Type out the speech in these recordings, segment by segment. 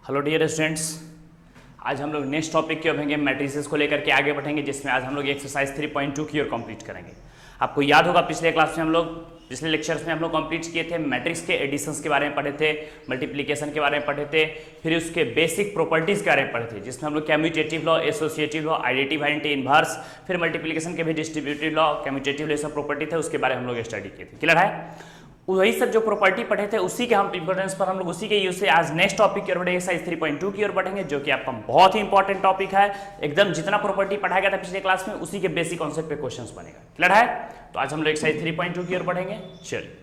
Hello dear students, आज हम लोग नेक्स्ट टॉपिक की ओर मैट्रिसेस को लेकर के आगे बढ़ेंगे, जिसमें आज हम लोग एक्सरसाइज 3.2 की ओर कंप्लीट करेंगे। आपको याद होगा पिछले लेक्चर्स में हम लोग कंप्लीट किए थे, मैट्रिक्स के एडिशंस के बारे में पढ़े थे, मल्टीप्लिकेशन के बारे में पढ़े थे, फिर उसके बेसिक प्रॉपर्टीज के बारे में पढ़े थे, जिसमें हम लोग commutative law, associative law, additive identity, inverse, फिर मल्टीप्लिकेशन के भी डिस्ट्रीब्यूटिव लॉ, कम्यूटेटिव लॉ, सब प्रॉपर्टी थे, उसके बारे में हम लोग स्टडी किए थे। क्लियर है? वही सब जो प्रॉपर्टी पढ़े थे उसी के हम इंपोर्टेंस पर हम लोग उसी के यूज से आज नेक्स्ट टॉपिक की ओर बढ़ेंगे, एक्सरसाइज 3.2 की ओर बढ़ेंगे, जो कि आपका बहुत ही इंपॉर्टेंट टॉपिक है। एकदम जितना प्रॉपर्टी पढ़ाया गया था पिछले क्लास में उसी के बेसिक कॉन्सेप्ट पे क्वेश्चंस बनेगा। क्लियर है? तो आज हम लोग एक्सरसाइज 3.2 की ओर बढ़ेंगे। चलिए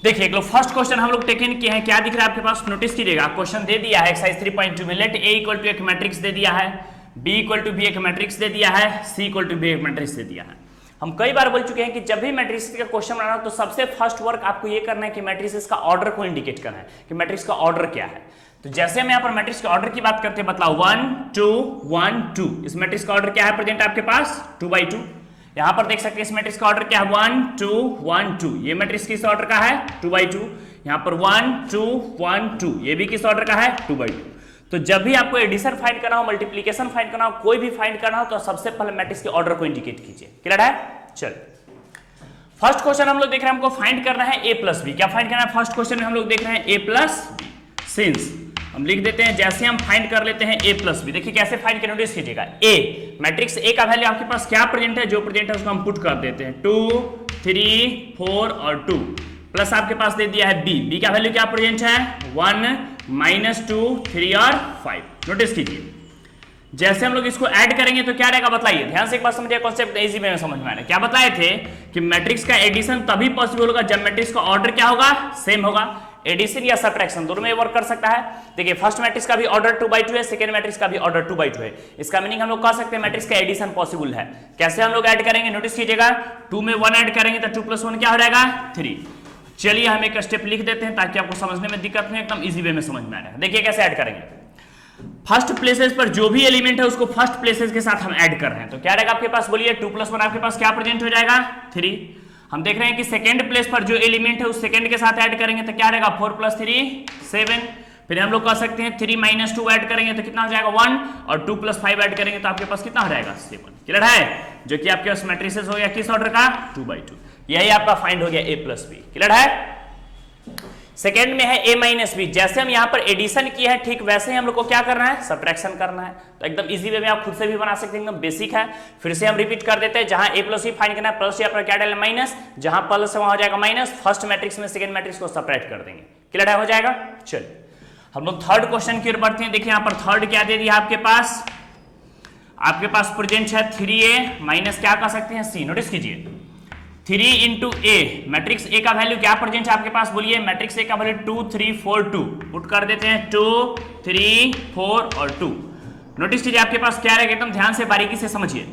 देखिए, एक लोग फर्स्ट क्वेश्चन हम लोग टेकन किए हैं। क्या दिख रहा है आपके पास? नोटिस कीजिएगा, क्वेश्चन दे दिया है एक्सरसाइज 3.2 में, लेट ए इक्वल टू एक मैट्रिक्स दे दिया है, बी इक्वल टू बी एक मैट्रिक्स दे दिया है, सी इक्वल टू बी एक मैट्रिक्स दे दिया है। हम कई बार बोल चुके हैं कि जब भी मैट्रिक्स का क्वेश्चन बनाना हो तो सबसे फर्स्ट वर्क आपको ये करना है कि मैट्रिक्स का ऑर्डर को इंडिकेट करना है कि मैट्रिक्स का ऑर्डर क्या है। तो जैसे हम यहाँ पर मैट्रिक्स के ऑर्डर की बात करते हैं, बताओ 1 2 1 2, इस मैट्रिक्स का ऑर्डर क्या है प्रेजेंट आपके पास? 2/2। यहाँ पर देख सकते हैं इस मैट्रिक्स का ऑर्डर क्या है? 1 2 1 2। ये मैट्रिक्स किस ऑर्डर का है? 2/2। यहाँ पर 1 2 1 2, ये भी किस ऑर्डर का है? 2/2। तो जब भी आपको एडिशन फाइंड करना हो, मल्टीप्लिकेशन फाइंड करना हो, कोई भी फाइंड करना हो, तो सबसे पहले मैट्रिक्स के ऑर्डर को इंडिकेट कीजिए। क्लियर है? चल फर्स्ट क्वेश्चन हम लोग देख रहे हैं, हमको फाइंड करना है a प्लस बी। क्या फाइंड करना है? फर्स्ट क्वेश्चन में हम लोग देख रहे हैं a प्लस बी। सिंस हम लिख देते हैं, जैसे हम फाइंड कर लेते हैं a प्लस बी। देखिए कैसे फाइंड करें, नोटिस कीजिएगा। a मैट्रिक्स a का वैल्यू आपके पास क्या प्रेजेंट है? जो प्रेजेंट है उसको हम पुट कर देते हैं, 2 3 4 और 2, प्लस आपके पास दे दिया है b का वैल्यू क्या प्रेजेंट है? 1 -2 3 और 5। नोटिस कीजिए, जैसे हम लोग इसको ऐड करेंगे तो क्या रहेगा बताइए, ध्यान से एक बार समझिए, कॉन्सेप्ट इजी वे में समझ में आ रहा है। क्या बताए थे कि मैट्रिक्स का एडिशन तभी पॉसिबल होगा जब मैट्रिक्स का ऑर्डर क्या होगा? सेम होगा। एडिशन या सब्ट्रैक्शन दोनों में वर्क कर सकता है। देखिए फर्स्ट मैट्रिक्स का भी ऑर्डर 2/2 है, सेकंड मैट्रिक्स का भी ऑर्डर 2/2 है। इसका मीनिंग हम लोग कह सकते हैं मैट्रिक्स का एडिशन पॉसिबल है। कैसे हम लोग ऐड करेंगे? नोटिस कीजिएगा, 2 में 1 ऐड करेंगे तो 2 + 1 क्या हो जाएगा? 3। चलिए हम एक स्टेप लिख देते हैं ताकि आपको समझने में दिक्कत नहीं, एकदम इजी वे में समझ में आ रहा है। देखिए कैसे ऐड करेंगे। फर्स्ट प्लेसेस पर जो भी एलिमेंट है उसको फर्स्ट प्लेसेस के साथ हम ऐड कर रहे हैं, तो क्या रहेगा आपके पास? बोलिए 2 + 1 आपके पास क्या प्रेजेंट हो जाएगा? 3। हम देख रहे हैं कि सेकंड प्लेस पर जो एलिमेंट है उस सेकंड के साथ ऐड करेंगे तो क्या रहेगा? 4 + 3 7। फिर हम लोग कह सकते हैं 3 - 2 ऐड करेंगे तो कितना हो जाएगा? 1, और 2 + 5 ऐड करेंगे तो आपके पास कितना हो जाएगा? 7। क्लियर है? जो कि आपके पास मैट्रिसेस हो गया किस ऑर्डर का? 2/2। यही आपका फाइंड हो गया a प्लस बी। क्लियर है? सेकेंड में है a - b। जैसे हम यहाँ पर एडिशन किए हैं ठीक वैसे ही हम लोग को क्या करना है? सब्ट्रैक्शन करना है। तो एकदम इजी वे में आप खुद से भी बना सकते हैं, एकदम बेसिक है। फिर से हम रिपीट कर देते हैं, जहां a + b फाइंड करना है, प्लस यहाँ पर क्या डालें? माइनस। जहां प्लस है वहां हो जाएगा माइनस। फर्स्ट मैट्रिक्स में सेकंड मैट्रिक्स को सब्ट्रैक्ट कर देंगे। क्लियर है? हो जाएगा। चलिए हम लोग थर्ड क्वेश्चन की ओर बढ़ते हैं। देखिए यहाँ पर थर्ड क्या दे दिया आपके पास? आपके पास प्रेजेंट है 3a माइनस क्या कह सकते हैं? c। नोटिस कीजिए 3 × a, मैट्रिक्स a का वैल्यू क्या प्रेजेंट है आपके पास? बोलिए मैट्रिक्स a का वैल्यू 2 3 4 2, पुट कर देते हैं 2 3 4 और 2। नोटिस कीजिए आपके पास क्या रहेगा, एकदम ध्यान से बारीकी से समझिए।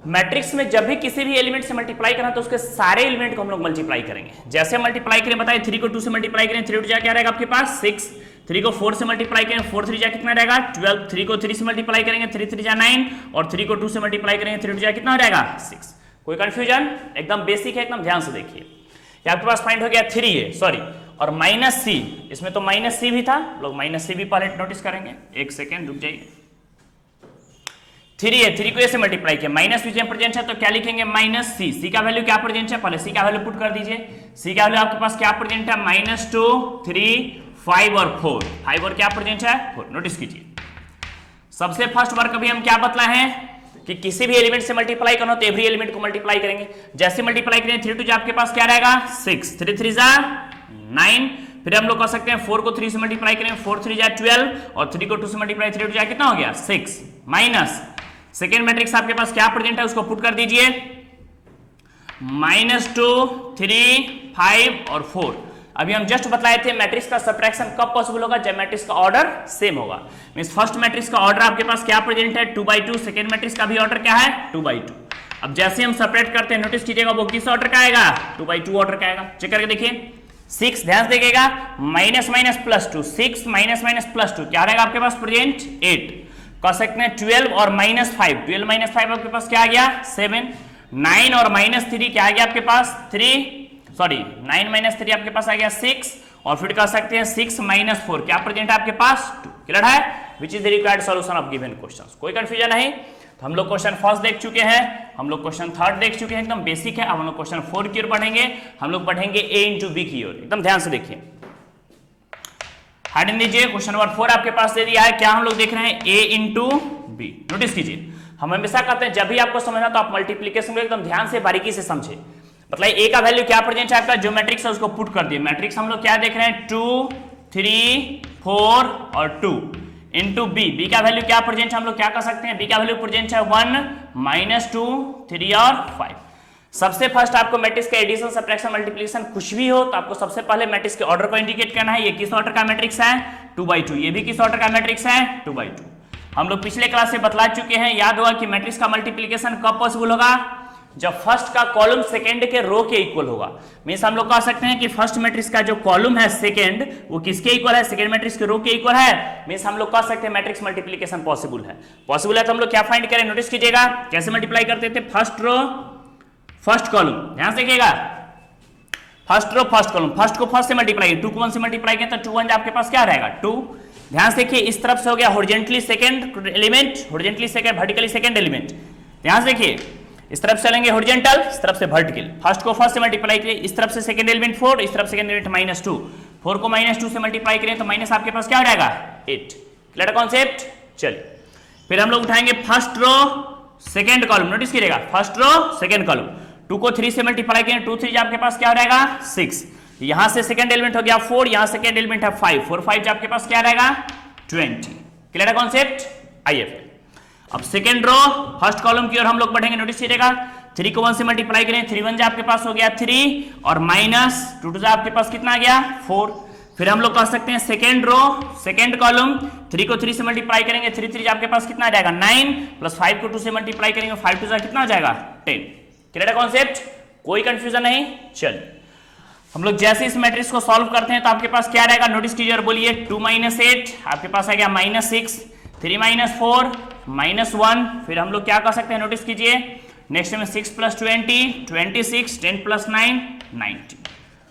मैट्रिक्स में जब भी किसी भी एलिमेंट से मल्टीप्लाई करना तो उसके सारे एलिमेंट को हम लोग मल्टीप्लाई करेंगे। जैसे मल्टीप्लाई करें बताइए, 3 को 2 से मल्टीप्लाई करें, 3 × क्या रहेगा आपके पास? 6। 3 को 4 से मल्टीप्लाई करें, 4 3 कितना रहेगा? 12। 3 को 3 से मल्टीप्लाई करेंगे, 3 3 9, और 3 को 2 से मल्टीप्लाई करेंगे, 3 कितना हो जाएगा? 6। कोई कंफ्यूजन? एकदम बेसिक है, एकदम ध्यान से देखिए। ये आपके पास फाइंड हो गया 3a, सॉरी, और -c। इसमें तो -c भी था, लोग -c भी पहले नोटिस करेंगे। एक सेकेंड रुक जाइए। 3a, 3 को a से मल्टीप्लाई किया, माइनस भी प्रेजेंट है तो क्या लिखेंगे? -c। c का वैल्यू क्या प्रेजेंट है? पहले c का वैल्यू पुट कर दीजिए। c का वैल्यू आपके पास क्या प्रेजेंट है? -2 3 5 और 4। 5 और क्या प्रेजेंट है? 4। नोटिस कीजिए, सबसे फर्स्ट वर्क अभी हम क्या बतलाए हैं कि किसी भी एलिमेंट से मल्टीप्लाई करना तो एवरी एलिमेंट को मल्टीप्लाई करेंगे। जैसे मल्टीप्लाई करेंगे 3 × 2 आपके पास क्या रहेगा? 6। 3 3 9। फिर हम लोग कह सकते हैं 4 को 3 से मल्टीप्लाई करेंगे, 4 3 12, और 3 को 2 से मल्टीप्लाई 3 2 कितना हो गया? 6 माइनस सेकेंड मैट्रिक्स आपके पास क्या प्रेजेंट है उसको पुट कर दीजिए, -2 3 5 और 4। अभी हम जस्ट बताए थे मैट्रिक्स का सब्ट्रैक्शन कब पॉसिबल होगा? जब मैट्रिक्स का ऑर्डर सेम होगा। मींस फर्स्ट मैट्रिक्स का ऑर्डर आपके पास क्या प्रेजेंट है? 2/2। सेकंड मैट्रिक्स का भी ऑर्डर क्या है? 2/2। अब जैसे हम सेपरेट करते हैं, नोटिस कीजिएगा वो किस ऑर्डर का आएगा? 2/2 ऑर्डर का आएगा। चेक करके देखिए, 6 ध्यान से देखिएगा, -+ 6 -+ 2 क्या रहेगा आपके पास प्रेजेंट? 8। कह सकते हैं 12 और -5, 12 - 5 आपके पास क्या आ गया? 7। 9 और -3 क्या आ गया आपके पास? 3, सॉरी 9 - 3 आपके पास आ गया 6, और फिर कह सकते हैं 6 - 4 क्या प्रेजेंट है आपके पास 2। क्लियर है, which is the required solution of given question. कोई कंफ्यूजन नहीं। तो हम लोग क्वेश्चन फर्स्ट देख चुके हैं, हम लोग क्वेश्चन थर्ड देख चुके हैं, एकदम बेसिक है। अब हम लोग क्वेश्चन 4 की ओर बढ़ेंगे, हम लोग बढ़ेंगे A इंटू बी की ओर। एकदम ध्यान से देखिए, हेडिंग दीजिए। क्वेश्चन नंबर 4 आपके पास दे दिया है, क्या हम लोग देख रहे हैं A इंटू बी। नोटिस कीजिए, हम हमेशा कहते हैं जब भी आपको समझना तो आप मल्टीप्लीकेशन को एकदम ध्यान से बारीकी से समझे। मतलब A का वैल्यू क्या प्रेजेंट है आपका, जो मैट्रिक्स है उसको पुट कर दिए। मैट्रिक्स हम लोग क्या देख रहे हैं 2 3 4 और 2 इंटू बी का वैल्यू क्या प्रेजेंट है, हम लोग क्या कर सकते हैं, बी का वैल्यू प्रेजेंट है 1 - 2 3 और 5। सबसे फर्स्ट आपको मैट्रिक्स का एडिशन सब्ट्रैक्शन मल्टीप्लिकेशन कुछ भी हो तो आपको सबसे पहले मैट्रिक्स के ऑर्डर को इंडिकेट करना है। ये किस ऑर्डर का मैट्रिक्स है 2/2, ये भी किस ऑर्डर का मैट्रिक्स है 2/2। हम लोग पिछले क्लास से बतला चुके हैं, याद होगा कि मैट्रिक्स का मल्टीप्लिकेशन कब पॉसिबल होगा, जब फर्स्ट का कॉलम सेकंड के रो के इक्वल होगा। मींस हम लोग कह सकते हैं कि फर्स्ट मैट्रिक्स का जो कॉलम है सेकंड वो किसके इक्वल है, सेकंड मैट्रिक्स के रो के इक्वल है। मींस हम लोग कह सकते हैं मैट्रिक्स मल्टीप्लिकेशन पॉसिबल है। पॉसिबल है तो हम लोग क्या फाइंड करें, नोटिस कीजिएगा कैसे मल्टीप्लाई करते थे, फर्स्ट रो फर्स्ट कॉलम। ध्यान से देखिएगा, first row first column, first को फर्स्ट से मल्टीप्लाई, 2 को 1 से मल्टीप्लाई किया तो 2 1 आपके पास क्या रहेगा 2। ध्यान से देखिए, इस तरफ से हो गया horizontally second element, horizontally second, vertically second element. ध्यान से देखिए, इस तरफ से चलेंगे हॉरिजॉन्टल, इस तरफ से वर्टिकल। फर्स्ट को फर्स्ट से मल्टीप्लाई करिए, इस तरफ से सेकंड एलिमेंट 4, इस तरफ सेकंड एलिमेंट -2, 4 को -2 से मल्टीप्लाई करें तो माइनस आपके पास क्या हो जाएगा 8। Clear concept. चलिए फिर हम लोग उठाएंगे first row second column. Notice कीजिएगा, फर्स्ट रो सेकंड कॉलम, 2 को 3 से मल्टीप्लाई करें, 2 3 आपके पास क्या हो जाएगा 6। यहां से सेकंड एलिमेंट हो गया 4, यहां सेकंड एलिमेंट है 5, 4 5 आपके पास क्या रहेगा 20। क्लियर है कॉन्सेप्ट। आइए फिर अब सेकंड रो फर्स्ट कॉलम की ओर हम लोग बढ़ेंगे। नोटिस कीजिएगा, 3 को 1 से मल्टीप्लाई करें, 3 1 आपके पास हो गया 3 और -2 2 आपके पास कितना आ गया 4। फिर हम लोग कह सकते हैं सेकंड रो सेकंड कॉलम, 3 को 3 से मल्टीप्लाई करेंगे, 3 3 आपके पास कितना आ जाएगा 9 प्लस 5 को 2 से मल्टीप्लाई करेंगे, 5 2 कितना हो जाएगा 10। क्लियर है कॉन्सेप्ट, कोई कंफ्यूजन नहीं। चलिए हम लोग जैसे इस मैट्रिक्स को सॉल्व करते हैं तो आपके पास क्या रहेगा, नोटिस कीजिए और बोलिए 2 - 8 आपके पास आ गया -6, 3 - 4 -1। फिर हम लोग क्या कर सकते हैं, नोटिस कीजिए नेक्स्ट में 6 + 20 26, 10 + 9 90,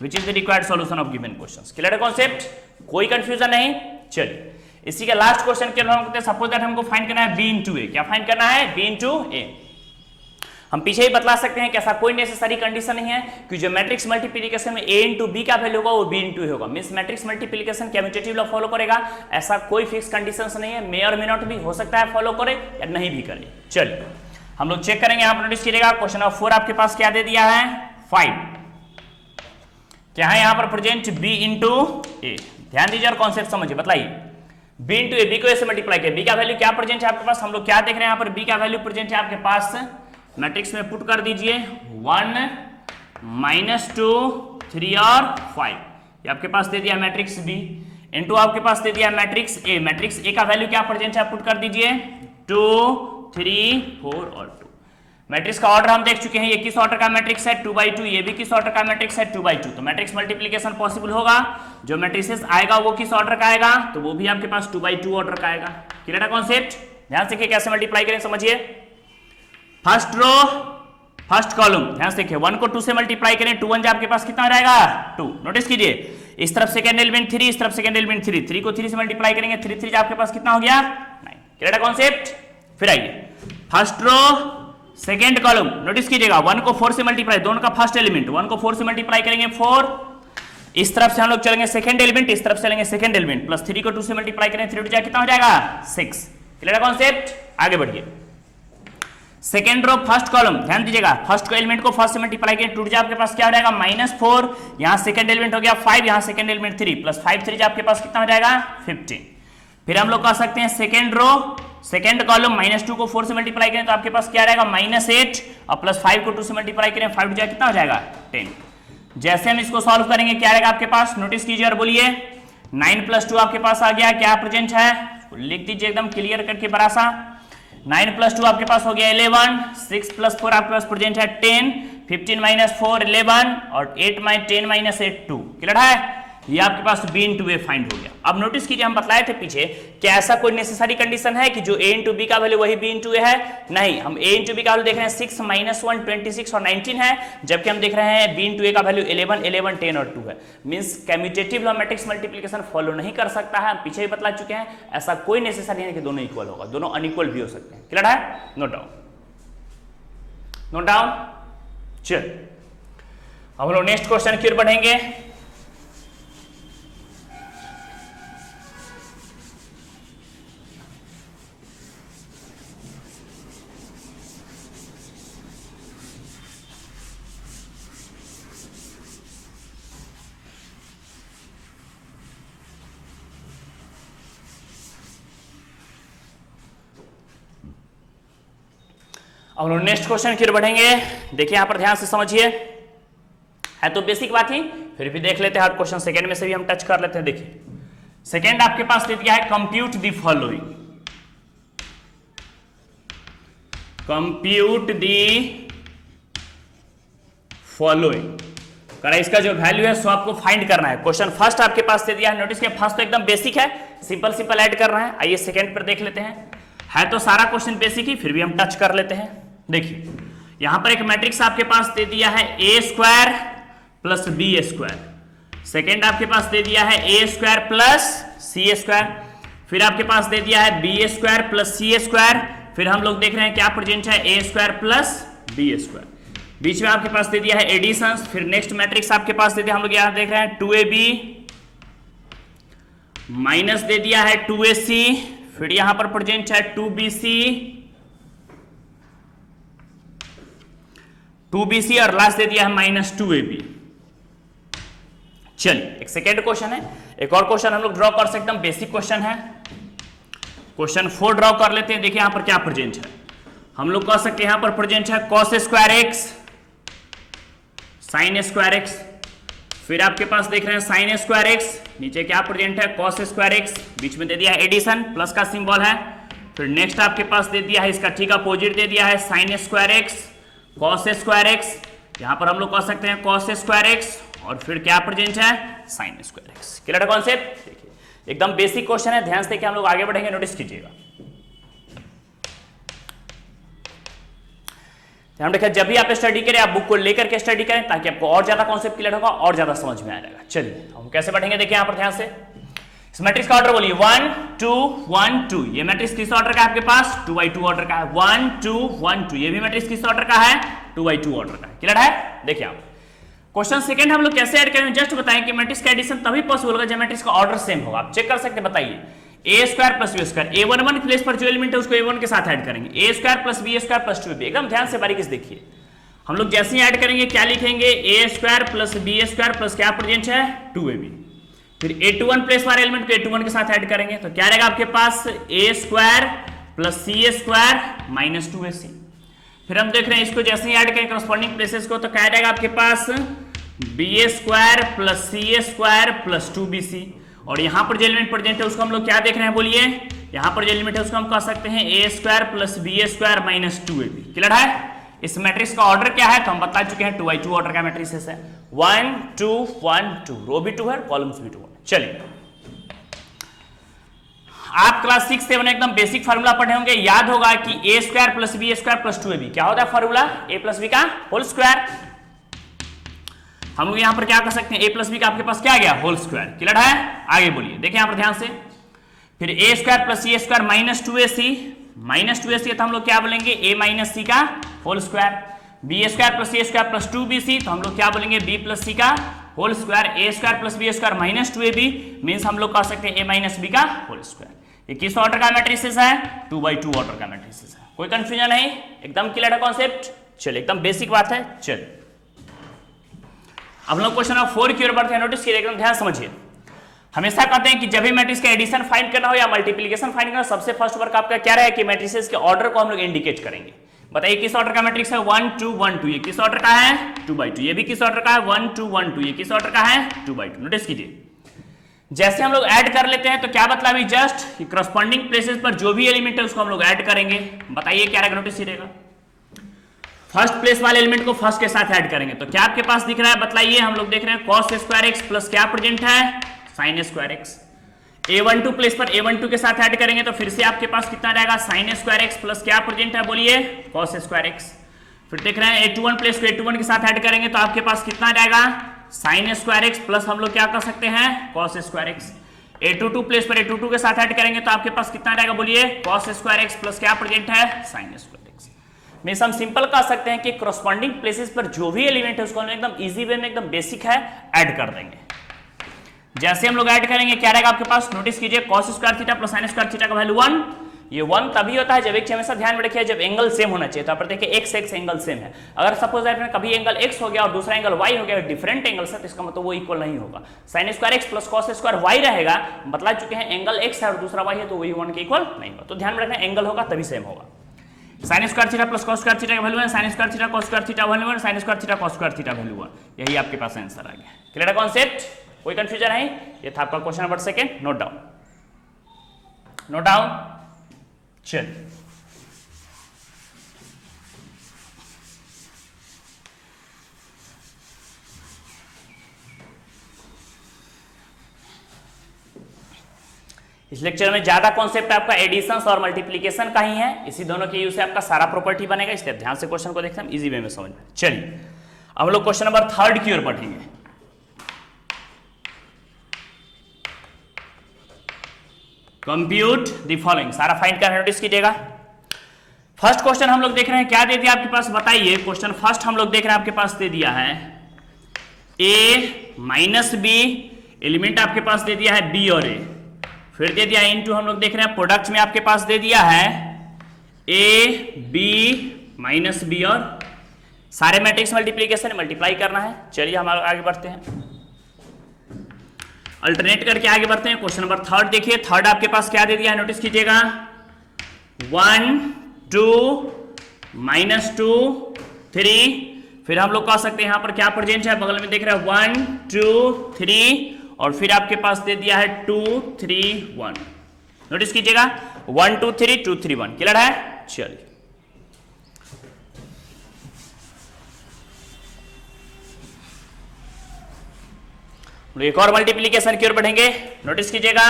which is the required solution of given questions. Clear है कॉन्सेप्ट, कोई कंफ्यूजन नहीं। चलिए इसी का लास्ट क्वेश्चन के हम कहते हैं सपोज दैट हमको फाइंड करना है b * a। क्या फाइंड करना है b * a। हम पीछे ही बतला सकते हैं कि ऐसा कोई नेसेसरी कंडीशन नहीं है कि जो मैट्रिक्स मल्टीप्लिकेशन में a * b का वैल्यू होगा वो b * a होगा। Means matrix multiplication commutative law follow करेगा, ऐसा कोई फिक्स कंडीशंस नहीं है। मे और मे नॉट भी हो सकता है फॉलो करे या नहीं भी करे। चलिए हम लोग चेक करेंगे, यहाँ पर नोटिस कीजिएगा क्वेश्चन नंबर 4 आपके पास क्या दे दिया है 5, क्या है यहाँ पर प्रेजेंट b * a। ध्यान दीजिए और कॉन्सेप्ट समझिए, बताइए b * a, b को a से मल्टीप्लाई किया, b का वैल्यू क्या प्रेजेंट है आपके पास, हम लोग क्या देख रहे हैं यहाँ पर b का वैल्यू प्रेजेंट है आपके पास, मैट्रिक्स में पुट कर दीजिए 1 -2 3 और 5। ये आपके पास दे दिया मैट्रिक्स B इनटू आपके पास दे दिया मैट्रिक्स A। मैट्रिक्स A का वैल्यू क्या प्रेजेंट है पुट कर दीजिए 2 3 4 और 2। मैट्रिक्स का ऑर्डर हम देख चुके हैं, ये किस ऑर्डर का मैट्रिक्स है 2/2, ये भी किस ऑर्डर का मैट्रिक्स है 2/2। तो मैट्रिक्स मल्टीप्लिकेशन पॉसिबल होगा, जो मैट्रिक्स आएगा वो किस ऑर्डर का आएगा, तो वो भी आपके पास 2/2 ऑर्डर का आएगा। क्लियर है कॉन्सेप्ट। ध्यान से कैसे मल्टीप्लाई करें समझिए, फर्स्ट रो फर्स्ट कॉलम, ध्यान से देखिए 1 को 2 से मल्टीप्लाई करें, 2 1 आपके पास कितना रहेगा 2। नोटिस कीजिए इस तरफ सेकंड एलिमेंट 3, इस तरफ सेकंड एलिमेंट 3, 3 को 3 से मल्टीप्लाई करेंगे, 3 3 आपके पास कितना हो गया 9। क्लियर है कॉन्सेप्ट। फिर आइए first row second column, notice कीजिएगा 1 को 4 से मल्टीप्लाई, दोनों का फर्स्ट एलिमेंट 1 को 4 से मल्टीप्लाई करेंगे 4, इस तरफ से हम लोग चलेंगे सेकंड एलिमेंट, इस तरफ से चलेंगे सेकंड एलिमेंट, प्लस 3 को 2 से मल्टीप्लाई करें, 3 2 कितना हो जाएगा 6। क्लियर है कॉन्सेप्ट। आगे बढ़िए सेकेंड रो फर्स्ट कॉलम, ध्यान दीजिएगा फर्स्ट को एलिमेंट को फर्स्ट से मल्टीप्लाई करें, टूट जाए आपके पास क्या हो जाएगा -4, यहां सेकंड एलिमेंट हो गया 5, यहां सेकंड एलिमेंट 3 प्लस 5 3 आपके पास कितना हो जाएगा 15। फिर हम लोग कह सकते हैं सेकंड रो सेकंड कॉलम -2 को 4 से मल्टीप्लाई करें तो आपके पास क्या रहेगा -8 और प्लस 5 को 2 से मल्टीप्लाई करें, 5 जाए कितना हो जाएगा 10। जैसे हम इसको सॉल्व करेंगे क्या रहेगा आपके पास, नोटिस कीजिए और बोलिए 9 + 2 आपके पास आ गया, क्या प्रेजेंट है लिख दीजिए एकदम क्लियर करके बड़ा सा। 9 + 2 आपके पास हो गया 11, 6 + 4 आपके पास प्रेजेंट है 10, 15 - 4 11 और 8 - 10 - 8 2। क्लियर है। ये आपके पास b इंटू ए फाइंड हो गया। अब नोटिस कीजिए हम बतलाए थे पीछे क्या ऐसा कोई नेसेसरी कंडीशन है कि जो a इंटू बी का वैल्यू वही b इंटू ए है? नहीं, हम a इंटू बी का वैल्यू देख रहे हैं 6 माइनस 1 26 और 19 है, जबकि हम देख रहे हैं b इंटू ए का वैल्यू 11 11 10 और 2 है। Means commutative law matrix multiplication follow नहीं कर सकता है, हम पीछे भी बतला चुके हैं। ऐसा कोई नेसेसरी नहीं कि दोनों इक्वल होगा, दोनों अनइक्वल भी हो सकते हैं। क्लियर है? Note down, note down. चल हम लोग नेक्स्ट क्वेश्चन की ओर बढ़ेंगे। अब लोग नेक्स्ट क्वेश्चन की ओर बढ़ेंगे। देखिए यहां पर ध्यान से समझिए, है तो बेसिक बात ही, फिर भी देख लेते हैं हर क्वेश्चन सेकंड में से भी हम टच कर लेते हैं। देखिए सेकंड आपके पास दे दिया है compute the following, compute the following करा, इसका जो वैल्यू है सो आपको फाइंड करना है। क्वेश्चन फर्स्ट आपके पास दे दिया है, नोटिस किया फर्स्ट तो एकदम बेसिक है, सिंपल सिंपल ऐड कर रहे हैं। आइए सेकंड पर देख लेते हैं, है तो सारा क्वेश्चन बेसिक ही, फिर भी हम टच कर लेते हैं। देखिए यहां पर एक मैट्रिक्स आपके पास दे दिया है A square plus B square, second आपके पास दे दिया है A square plus C square, फिर आपके पास दे दिया है B square plus C square, फिर हम लोग देख रहे हैं क्या प्रेजेंट है A square plus B square, बीच में आपके पास दे दिया है एडिशन, फिर नेक्स्ट मैट्रिक्स आपके पास दे दिया, हम लोग यहां देख रहे हैं 2ab माइनस दे दिया है 2ac, फिर यहां पर प्रेजेंट है 2bc और लास्ट दे दिया है माइनस 2ab। चलिए एक सेकेंड क्वेश्चन है, एक और क्वेश्चन हम लोग ड्रॉ कर सकते हैं, एकदम बेसिक क्वेश्चन है। क्वेश्चन 4 ड्रॉ कर लेते हैं। देखिए यहां पर क्या प्रेजेंट है, हम लोग कह सकते हैं यहां पर प्रेजेंट है cos square x sine square x, फिर आपके पास देख रहे हैं साइन स्क्वायर एक्स, नीचे क्या प्रेजेंट है cos स्क्वायर एक्स, बीच में दे दिया है एडिशन प्लस का सिंबल है, फिर नेक्स्ट आपके पास दे दिया है इसका ठीक अपोजिट दे दिया है sine square x cos square x, यहां पर हम लोग कह सकते हैं cos स्क्वायर एक्स और फिर क्या प्रेजेंट है साइन स्क्वायर एक्स। क्लियर है कॉन्सेप्ट? देखिए एकदम बेसिक क्वेश्चन है, ध्यान से देखिए हम लोग आगे बढ़ेंगे, नोटिस कीजिएगा। ध्यान रखिए जब भी आप स्टडी करें आप बुक को लेकर के स्टडी करें ताकि आपको और ज्यादा कॉन्सेप्ट क्लियर होगा और ज्यादा समझ में आएगा। चलिए हम कैसे बढ़ेंगे, देखिए यहां पर ध्यान से, इस मैट्रिक्स का ऑर्डर बोलिए 1 2 1 2, ये मैट्रिक्स किस ऑर्डर का है आपके पास 2x2 ऑर्डर का है, 1 2 1 2, ये भी मैट्रिक्स किस ऑर्डर का है 2x2 ऑर्डर का है। क्लियर है? देखिए आप क्वेश्चन सेकंड हम लोग कैसे ऐड करेंगे, जस्ट बताएं कि मैट्रिक्स का एडिशन तभी पॉसिबल होगा जब मैट्रिक्स का ऑर्डर सेम होगा। आप चेक कर सकते हैं, बताइए A square plus B square, a11 के प्लेस पर जो एलिमेंट है उसको a1 के साथ ऐड करेंगे, A square plus B square plus 2b, एकदम ध्यान से बारीकी से देखिए। हम लोग जैसे ही ऐड करेंगे क्या लिखेंगे, A square plus B square plus क्या प्रेजेंट है 2ab, फिर a21 प्लेस वाले एलिमेंट को a21 के साथ ऐड करेंगे तो क्या रहेगा आपके पास a square plus C square minus 2ac, फिर हम देख रहे हैं इसको जैसे ही ऐड करेंगे करस्पॉन्डिंग प्लेसेस को तो क्या रहेगा आपके पास B square plus C square plus 2bc, और यहां पर जो एलिमेंट प्रेजेंट है उसको हम लोग क्या देख रहे हैं बोलिए, यहां पर जो एलिमेंट है उसको हम कह सकते हैं a square plus B square minus 2ab। Clear है? इस मैट्रिक्स का ऑर्डर क्या है तो हम बता चुके हैं 2x2 ऑर्डर का मैट्रिक्स है, 1 2 1 2, रो भी 2 है कॉलम्स भी 2 है। चलिए आप क्लास 6 7 एकदम बेसिक फार्मूला पढ़े होंगे, याद होगा कि a square plus B square plus 2ab क्या होता है फार्मूला, a प्लस बी का होल स्क्वायर। हम लोग यहां पर क्या कर सकते हैं, a प्लस बी का आपके पास क्या आ गया होल स्क्वायर। क्लियर है? आगे बोलिए, देखिए यहां पर ध्यान से, फिर a square plus C square minus 2ac तो हम लोग क्या बोलेंगे a माइनस सी का whole square, B square plus C square plus 2bc तो हम लोग क्या बोलेंगे b प्लस सी का whole square, a square plus B square minus 2ab means हम लोग कह सकते हैं a माइनस बी का होल स्क्वायर। ये किस ऑर्डर का मैट्रिक्स है 2x2 ऑर्डर का मैट्रिक्स है, कोई कंफ्यूजन नहीं, एकदम क्लियर है कॉन्सेप्ट। चलिए एकदम बेसिक बात है। चलिए अब हम लोग क्वेश्चन नंबर 4 की ओर बढ़ते हैं, नोटिस कीजिए एकदम ध्यान समझिए। हमेशा कहते हैं कि जब भी मैट्रिक्स का एडिशन फाइंड करना हो या मल्टीप्लिकेशन फाइंड करना हो सबसे फर्स्ट वर्क आपका क्या रहेगा कि मैट्रिसेस के ऑर्डर को हम लोग इंडिकेट करेंगे। बताइए किस ऑर्डर का मैट्रिक्स है 1 2 1 2, ये किस ऑर्डर का है 2x2, ये भी किस ऑर्डर का है 1 2 1 2, ये किस ऑर्डर का है 2x2। नोटिस कीजिए जैसे हम लोग ऐड कर लेते हैं तो क्या मतलब है जस्ट करस्पॉन्डिंग प्लेसेस पर जो भी एलिमेंट है उसको हम लोग ऐड करेंगे। बताइए क्या रहेगा, नोटिस कीजिएगा फर्स्ट प्लेस वाले एलिमेंट को फर्स्ट के साथ ऐड करेंगे तो क्या आपके पास दिख रहा है, बताइए। हम लोग देख रहे हैं cos स्क्वायर एक्स प्लस क्या प्रेजेंट है, sin square x. a12 place पर a12 के साथ ऐड करेंगे तो फिर से आपके पास कितना रहेगा, sin स्क्वायर एक्स प्लस क्या प्रेजेंट है, बोलिए, cos स्क्वायर एक्स। फिर देख रहे हैं a21 प्लेस को a21 के साथ ऐड करेंगे तो आपके पास कितना रहेगा, sin स्क्वायर एक्स प्लस हम लोग क्या कर सकते हैं, cos square x. a22 place पर a22 के साथ ऐड करेंगे तो आपके पास कितना रहेगा, बोलिए, cos स्क्वायर एक्स प्लस क्या प्रेजेंट है, sin स्क्वायर एक्स। में हम सिंपल कह सकते हैं कि कॉरस्पॉन्डिंग प्लेसेस पर जो भी एलिमेंट है उसको हम एकदम इजी वे में, एकदम बेसिक है, ऐड कर देंगे। जैसे हम लोग ऐड करेंगे क्या रहेगा आपके पास, नोटिस कीजिए, cos square theta plus sin square theta का वैल्यू 1। ये 1 तभी होता है जब एक, हमेशा ध्यान में रखिए, जब एंगल सेम होना चाहिए। तो आप देखिए x x एंगल सेम है। अगर सपोज दैट कभी एंगल x हो गया और दूसरा एंगल y हो गया, डिफरेंट एंगल से, तो इसका मतलब वो इक्वल नहीं होगा। sin square x plus cos square y रहेगा, बतला चुके हैं एंगल x है और दूसरा y है तो वही 1 के इक्वल नहीं होगा। तो ध्यान में रखना, एंगल होगा तभी सेम होगा। sin square theta plus cos square theta का value 1, sin square theta cos square theta value 1, sin square theta cos square theta value 1। यही आपके पास आंसर आ गया। क्लियर है कॉन्सेप्ट, कोई कंफ्यूजन है? ये था आपका question number 2, note down, note down. चलिए इस लेक्चर में ज्यादा कॉन्सेप्ट आपका एडिशन और मल्टीप्लीकेशन का ही है। इसी दोनों के यूज से आपका सारा प्रॉपर्टी बनेगा, इसलिए ध्यान से क्वेश्चन को देखते हैं, इजी वे में समझ में। चलिए अब हम लोग क्वेश्चन नंबर 3 की ओर बढ़ेंगे। कंप्यूट द फॉलोइंग, सारा फाइंड कर नोटिस कीजिएगा। फर्स्ट क्वेश्चन हम लोग देख रहे हैं, क्या दे दिया आपके पास, बताइए। क्वेश्चन फर्स्ट हम लोग देख रहे हैं आपके पास दे दिया है a माइनस बी, एलिमेंट आपके पास दे दिया है b और a, फिर दे दिया इनटू हम लोग देख रहे हैं प्रोडक्ट में आपके पास दे दिया है a b माइनस बी और सारे मैट्रिक्स मल्टीप्लीकेशन मल्टीप्लाई करना है। चलिए हम आगे बढ़ते हैं, अल्टरनेट करके आगे बढ़ते हैं। क्वेश्चन नंबर 3 देखिए, थर्ड आपके पास क्या दे दिया है, नोटिस कीजिएगा, 1 2 -2 3। फिर हम लोग कह सकते हैं यहां पर क्या प्रेजेंट है, बगल में देख रहे हैं 1 2 3 और फिर आपके पास दे दिया है 2 3 1। नोटिस कीजिएगा 1 2 3 2 3 1। क्लियर है? चलिए एक और मल्टीप्लीकेशन की ओर बढ़ेंगे। नोटिस कीजिएगा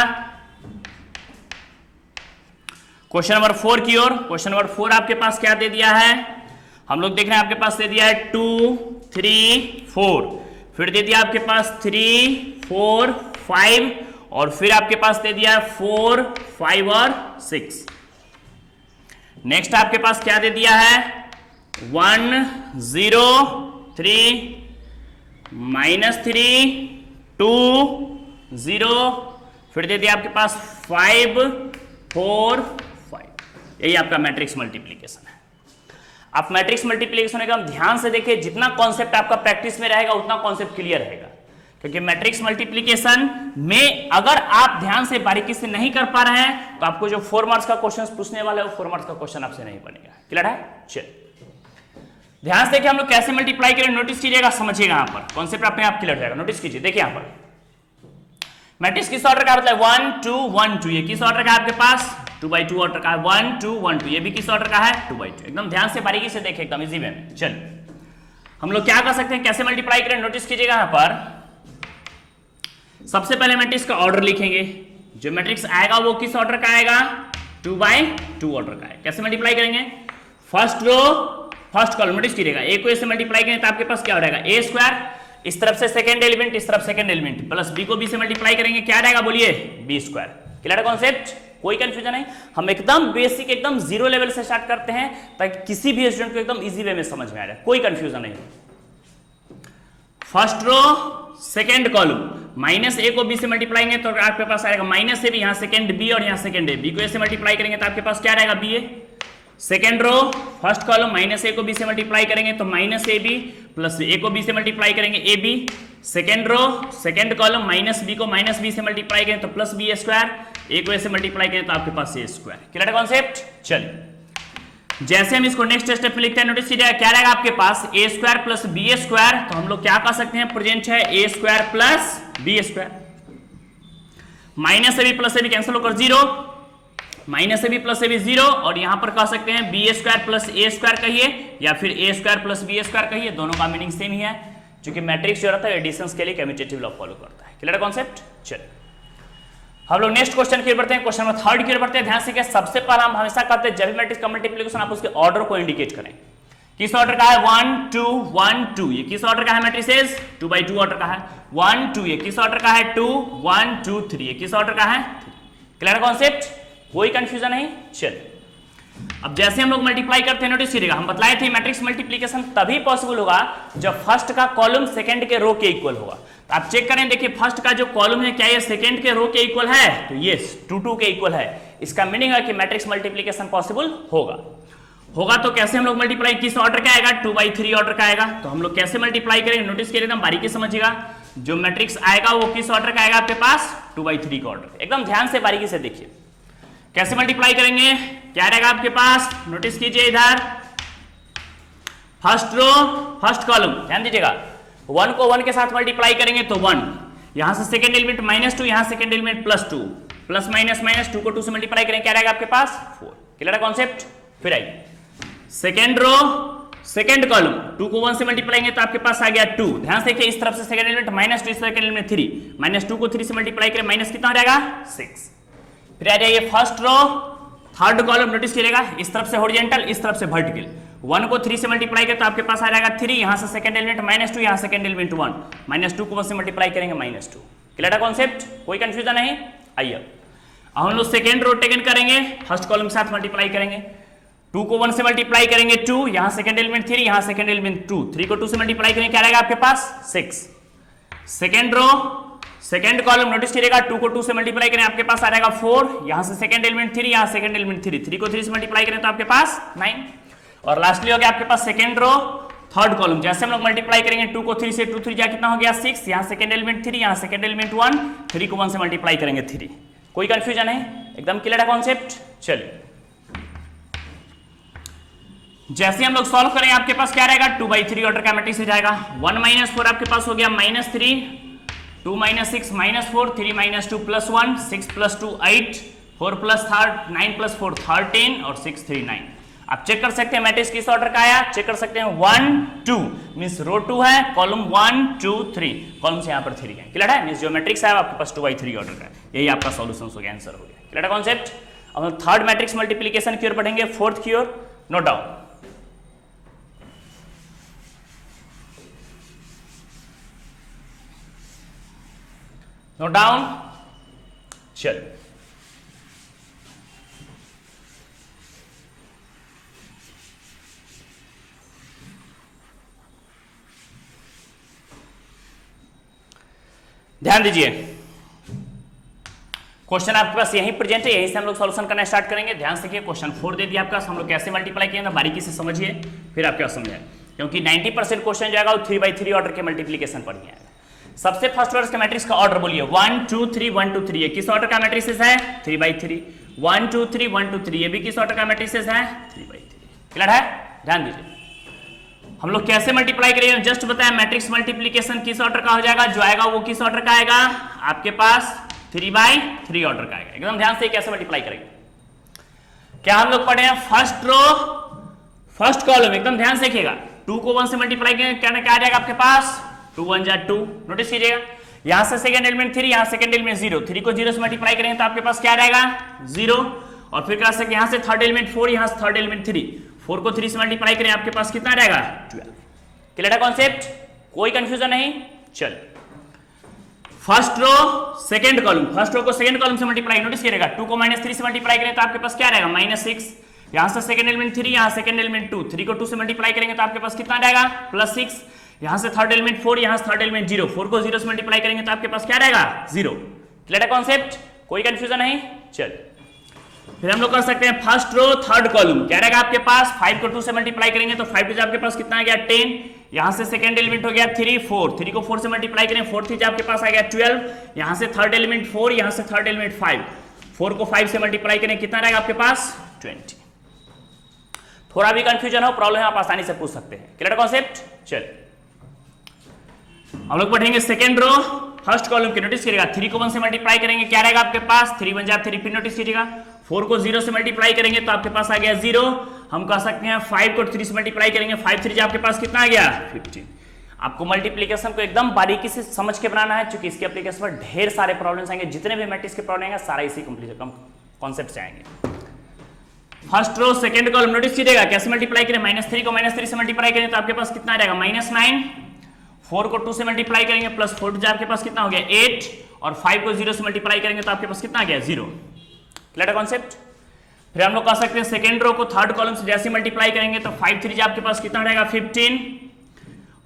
क्वेश्चन नंबर 4 की ओर। क्वेश्चन नंबर 4 आपके पास क्या दे दिया है, हम लोग देख रहे हैं आपके पास दे दिया है 2 3 4, फिर दे दिया आपके पास 3 4 5 और फिर आपके पास दे दिया है 4 5 और 6। नेक्स्ट आपके पास क्या दे दिया है, 1 0 3 -3 2 0, फिर दे दिया आपके पास 5 4 5। यही आपका मैट्रिक्स मल्टीप्लीकेशन है। आप मैट्रिक्स मल्टीप्लीकेशन एकदम ध्यान से देखिए, जितना कॉन्सेप्ट आपका प्रैक्टिस में रहेगा उतना कॉन्सेप्ट क्लियर रहेगा। क्योंकि मैट्रिक्स मल्टीप्लीकेशन में अगर आप ध्यान से बारीकी से नहीं कर पा रहे हैं तो आपको जो 4 मार्क्स का क्वेश्चन पूछने वाला है वो 4 मार्क्स का क्वेश्चन आपसे नहीं बनेगा। क्लियर है? चलिए ध्यान से देखिए हम लोग कैसे मल्टीप्लाई करें, नोटिस कीजिएगा, समझिएगा। यहां पर कॉन्सेप्ट अपने आप क्लियर रहेगा। नोटिस कीजिए, देखिए यहां पर मैट्रिक्स किस ऑर्डर का होता है, 1 2 1 2। ये किस ऑर्डर का है आपके पास, 2x2 ऑर्डर का है, 1 2 1 2। ये भी किस ऑर्डर का है, 2x2। एकदम ध्यान से बारीकी से देखें, एकदम इजी वे में। चलिए हम लोग क्या कर सकते हैं, कैसे मल्टीप्लाई करें, नोटिस कीजिएगा। यहां पर सबसे पहले मैट्रिक्स का ऑर्डर लिखेंगे। जो मैट्रिक्स आएगा वो किस ऑर्डर का आएगा, 2x2 ऑर्डर का है। कैसे मल्टीप्लाई करेंगे, first row first column. Notice कीजिएगा, ए को ए से मल्टीप्लाई करें तो आपके पास क्या हो जाएगा, a स्क्वायर, इस तरफ से सेकंड एलिमेंट, इस तरफ सेकंड एलिमेंट, प्लस बी को बी से मल्टीप्लाई करेंगे, क्या रहेगा, बोलिए, b स्क्वायर। क्लियर है कॉन्सेप्ट, कोई कंफ्यूजन नहीं। हम एकदम बेसिक, एकदम जीरो लेवल से स्टार्ट करते हैं ताकि किसी भी स्टूडेंट को एकदम इजी वे में समझ में आ जाए, कोई कंफ्यूजन नहीं। First row second column, -a को b से मल्टीप्लाई करेंगे तो आपके पास आएगा -a, यहां सेकंड b और यहां सेकंड a, b को a से मल्टीप्लाई करेंगे तो आपके पास क्या रहेगा, ba। Second row first column, -a को b से मल्टीप्लाई करेंगे तो -ab, प्लस a को b से मल्टीप्लाई करेंगे ab। Second row second column, -b को -b से मल्टीप्लाई करें तो प्लस b स्क्वायर, a को a से मल्टीप्लाई करें तो आपके पास a स्क्वायर। क्लियर है कॉन्सेप्ट? चलिए जैसे हम इसको नेक्स्ट स्टेप पे लिखते हैं, नोटिस कीजिएगा क्या रहेगा आपके पास, a square plus b square. तो हम लोग क्या कर सकते हैं, प्रेजेंट है a square plus b square, -ab plus ab cancel होकर 0, -ab प्लस ab 0 और यहां पर कह सकते हैं b square plus a square कहिए, या फिर ए स्क्वायर प्लस बी स्क्वायर कहिए, दोनों का मीनिंग सेम ही है, क्योंकि मैट्रिक्स जो रहता है एडिशंस के लिए कम्यूटेटिव लॉ फॉलो करता है। Clear concept? चलिए हम लोग नेक्स्ट क्वेश्चन की ओर बढ़ते हैं। क्वेश्चन नंबर 3 की ओर बढ़ते हैं। ध्यान से, सबसे पहले हम हमेशा कहते हैं जब भी मैट्रिक्स का मल्टीप्लिकेशन आप उसके ऑर्डर को इंडिकेट करें। किस ऑर्डर का है? 1 2 1 2। ये किस ऑर्डर का है मैट्रिसेस? 2 by 2 ऑर्डर का है। 1 2 ये किस ऑर्डर का है? 2 1 2 3 ये किस ऑर्डर का है? 3। Clear concept? कोई कंफ्यूजन नहीं? चलिए अब जैसे हम लोग मल्टीप्लाई करते हैं, नोटिस करिएगा, हम बतलाए थे मैट्रिक्स मल्टीप्लिकेशन तभी पॉसिबल होगा जब फर्स्ट का कॉलम सेकंड के रो के इक्वल होगा। तो आप चेक करें, देखिए फर्स्ट का जो कॉलम है क्या ये सेकंड के रो के इक्वल है? तो यस 2 2 के इक्वल है। इसका मीनिंग है कि मैट्रिक्स मल्टीप्लिकेशन पॉसिबल होगा। तो कैसे हम लोग मल्टीप्लाई, किस ऑर्डर का आएगा? 2 by 3 ऑर्डर का आएगा। तो हम लोग कैसे मल्टीप्लाई करेंगे? नोटिस करिए, एकदम बारीकी समझिएगा। जो मैट्रिक्स आएगा वो किस ऑर्डर का आएगा आपके पास? 2 by 3 का ऑर्डर। एकदम ध्यान से बारीकी से देखिए कैसे मल्टीप्लाई करेंगे। क्या रहेगा आपके पास? नोटिस कीजिए इधर, फर्स्ट रो फर्स्ट कॉलम, ध्यान दीजिएगा। 1 को 1 के साथ मल्टीप्लाई करेंगे तो 1, यहां से सेकंड एलिमेंट -2, यहां second element +2, plus minus minus 2 को 2 से मल्टीप्लाई करेंगे, क्या रहेगा आपके पास? 4। क्लियर है कॉन्सेप्ट? फिर आइए सेकंड रो सेकंड कॉलम, 2 को 1 से मल्टीप्लाई करेंगे तो आपके पास आ गया 2। ध्यान से देखिए, इस तरफ से सेकंड एलिमेंट -2, इस सेकंड एलिमेंट 3, -2 को 3 से मल्टीप्लाई करें, माइनस कितना हो जाएगा? 6। फिर आ जाइए first row third column, notice करिएगा, इस तरफ से हॉरिजॉन्टल, इस तरफ से वर्टिकल। 1 को 3 से मल्टीप्लाई करें तो आपके पास आ जाएगा 3, यहां से सेकंड एलिमेंट -2, यहां सेकंड एलिमेंट 1, -2 को 1 से मल्टीप्लाई करेंगे -2। क्लियर है कॉन्सेप्ट? कोई कंफ्यूजन नहीं? आइए अब हम लोग सेकंड रो टेकन करेंगे, फर्स्ट कॉलम के साथ मल्टीप्लाई करेंगे। 2 को 1 से मल्टीप्लाई करेंगे 2, यहां सेकंड एलिमेंट 3, यहां सेकंड एलिमेंट 2, 3 को 2 से मल्टीप्लाई करेंगे, क्या रहेगा आपके पास? 6। Second row second column, notice करिएगा, 2 को 2 से मल्टीप्लाई करें आपके पास आ जाएगा 4, यहां से सेकंड एलिमेंट 3, यहां सेकंड एलिमेंट 3, 3 को 3 से मल्टीप्लाई करें तो आपके पास 9। और लास्टली हो गया आपके पास सेकंड रो थर्ड कॉलम, जैसे हम लोग मल्टीप्लाई करेंगे 2 को 3 से, 2 3 जा कितना हो गया? 6, यहां सेकंड एलिमेंट 3, यहां सेकंड एलिमेंट 1, 3 को 1 से मल्टीप्लाई करेंगे 3। कोई कंफ्यूजन है? एकदम क्लियर है कॉन्सेप्ट? चलिए जैसे हम लोग सॉल्व करें आपके पास क्या रहेगा? 2 by 3 ऑर्डर का मैट्रिक्स हो जाएगा। 1 - 4 आपके पास हो गया -3, 2 - 6 -4, 3 - 2 +1, 6 + 2 8, 4 + 3 9 + 4 13 और 6 3 9। आप चेक कर सकते हैं मैट्रिक्स किस ऑर्डर का आया, चेक कर सकते हैं 1 2 मींस रो 2 है, कॉलम 1 2 3, कॉलम से यहां पर 3 है। क्लियर है? मींस जो मैट्रिक्स है आपके पास 2 by 3 ऑर्डर का है। यही आपका सॉल्यूशन हो गया, आंसर हो गया। क्लियर है कॉन्सेप्ट? अब हम थर्ड मैट्रिक्स मल्टीप्लिकेशन की ओर बढ़ेंगे, फोर्थ की ओर। Note down, note down. चल ध्यान दीजिए, क्वेश्चन आपके पास यहीं प्रेजेंट है, यहीं से हम लोग सॉल्यूशन करना स्टार्ट करेंगे। ध्यान से देखिए, क्वेश्चन 4 दे दिया आपका, हम लोग कैसे मल्टीप्लाई किए बारीकी से समझिए, फिर आपके पास समझ आए, क्योंकि 90% क्वेश्चन जो आएगा वो 3 by 3 ऑर्डर के मल्टीप्लिकेशन पर ही आएगा। सबसे फर्स्ट वर्ष के मैट्रिक्स का ऑर्डर बोलिए, 1 2 3 1 2 3। ये किस ऑर्डर का मैट्रिक्स है? 3 by 3। 1 2 3 1 2 3, ये भी किस ऑर्डर का मैट्रिक्स है? 3 by 3। क्लियर है? ध्यान दीजिए, हम लोग कैसे मल्टीप्लाई करेंगे जस्ट बताया। मैट्रिक्स मल्टीप्लिकेशन किस ऑर्डर का हो जाएगा? जो आएगा वो किस ऑर्डर का आएगा? आपके पास 3 by 3 ऑर्डर का आएगा। एकदम ध्यान से कैसे मल्टीप्लाई करेंगे, क्या हम लोग पढ़े हैं? फर्स्ट रो फर्स्ट कॉलम, एकदम ध्यान से देखिएगा, 2 को 1 से मल्टीप्लाई करेंगे, क्या आ जाएगा आपके पास? 2 1 जा 2। नोटिस कीजिएगा, यहां से सेकंड एलिमेंट 3, यहां सेकंड एलिमेंट 0, 3 को 0 से मल्टीप्लाई करेंगे तो आपके पास क्या रहेगा? 0। और फिर क्या सकते, यहां से थर्ड एलिमेंट 4, यहां से थर्ड एलिमेंट 3, 4 को 3 से मल्टीप्लाई करें आपके पास कितना रहेगा? 12। क्लियर है कॉन्सेप्ट? कोई कंफ्यूजन नहीं? चल first row second column, first row को सेकंड कॉलम से मल्टीप्लाई, नोटिस करिएगा, 2 को -3 से मल्टीप्लाई करें तो आपके पास क्या रहेगा? -6, यहां से सेकंड एलिमेंट 3, यहां सेकंड एलिमेंट 2, 3 को 2 से मल्टीप्लाई करेंगे तो आपके पास कितना रहेगा? +6, यहां से थर्ड एलिमेंट 4, यहां से थर्ड एलिमेंट 0, 4 को 0 से मल्टीप्लाई करेंगे तो आपके पास क्या रहेगा? 0। क्लियर है कॉन्सेप्ट? कोई कंफ्यूजन नहीं? चल फिर हम लोग कर सकते हैं फर्स्ट रो थर्ड कॉलम, क्या रहेगा आपके पास? 5 को 2 से मल्टीप्लाई करेंगे तो 5 2 आपके पास कितना आ गया? 10, यहां से सेकंड एलिमेंट हो गया 3 4, 3 को 4 से मल्टीप्लाई करें, 4 3 आपके पास आ गया 12, यहां से थर्ड एलिमेंट 4, यहां से थर्ड एलिमेंट 5, 4 को 5 से मल्टीप्लाई करें कितना रहेगा आपके पास? 20। थोड़ा भी कंफ्यूजन हो, प्रॉब्लम आप आसानी से पूछ सकते हैं। Clear concept? चल हम लोग पढ़ेंगे सेकंड रो फर्स्ट कॉलम की, नोटिस करिएगा, 3 को 1 से मल्टीप्लाई करेंगे, क्या रहेगा आपके पास? 3 1 जा 3, फिर नोटिस कीजिएगा, 4 को 0 से मल्टीप्लाई करेंगे तो आपके पास आ गया 0, हम कह सकते हैं 5 को 3 से मल्टीप्लाई करेंगे, 5 3 आपके पास कितना आ गया 15। आपको मल्टीप्लीकेशन को एकदम बारीकी से समझ के बनाना है, क्योंकि इसके एप्लीकेशन पर ढेर सारे प्रॉब्लम्स आएंगे, जितने भी मैट्रिक्स के प्रॉब्लम आएंगे सारा इसी कॉन्सेप्ट से आएंगे। First row second column notice कीजिएगा, कैसे मल्टीप्लाई करें, -3 को -3 से मल्टीप्लाई करें तो आपके पास कितना आ जाएगा -9, 4 को 2 से मल्टीप्लाई करेंगे प्लस 4 आपके पास कितना हो गया 8, और 5 को 0 से मल्टीप्लाई करेंगे तो आपके पास कितना आ गया 0। Clear concept. फिर हम लोग कह सकते हैं सेकंड रो को थर्ड कॉलम से जैसे मल्टीप्लाई करेंगे तो 5 3 आपके पास कितना रहेगा 15,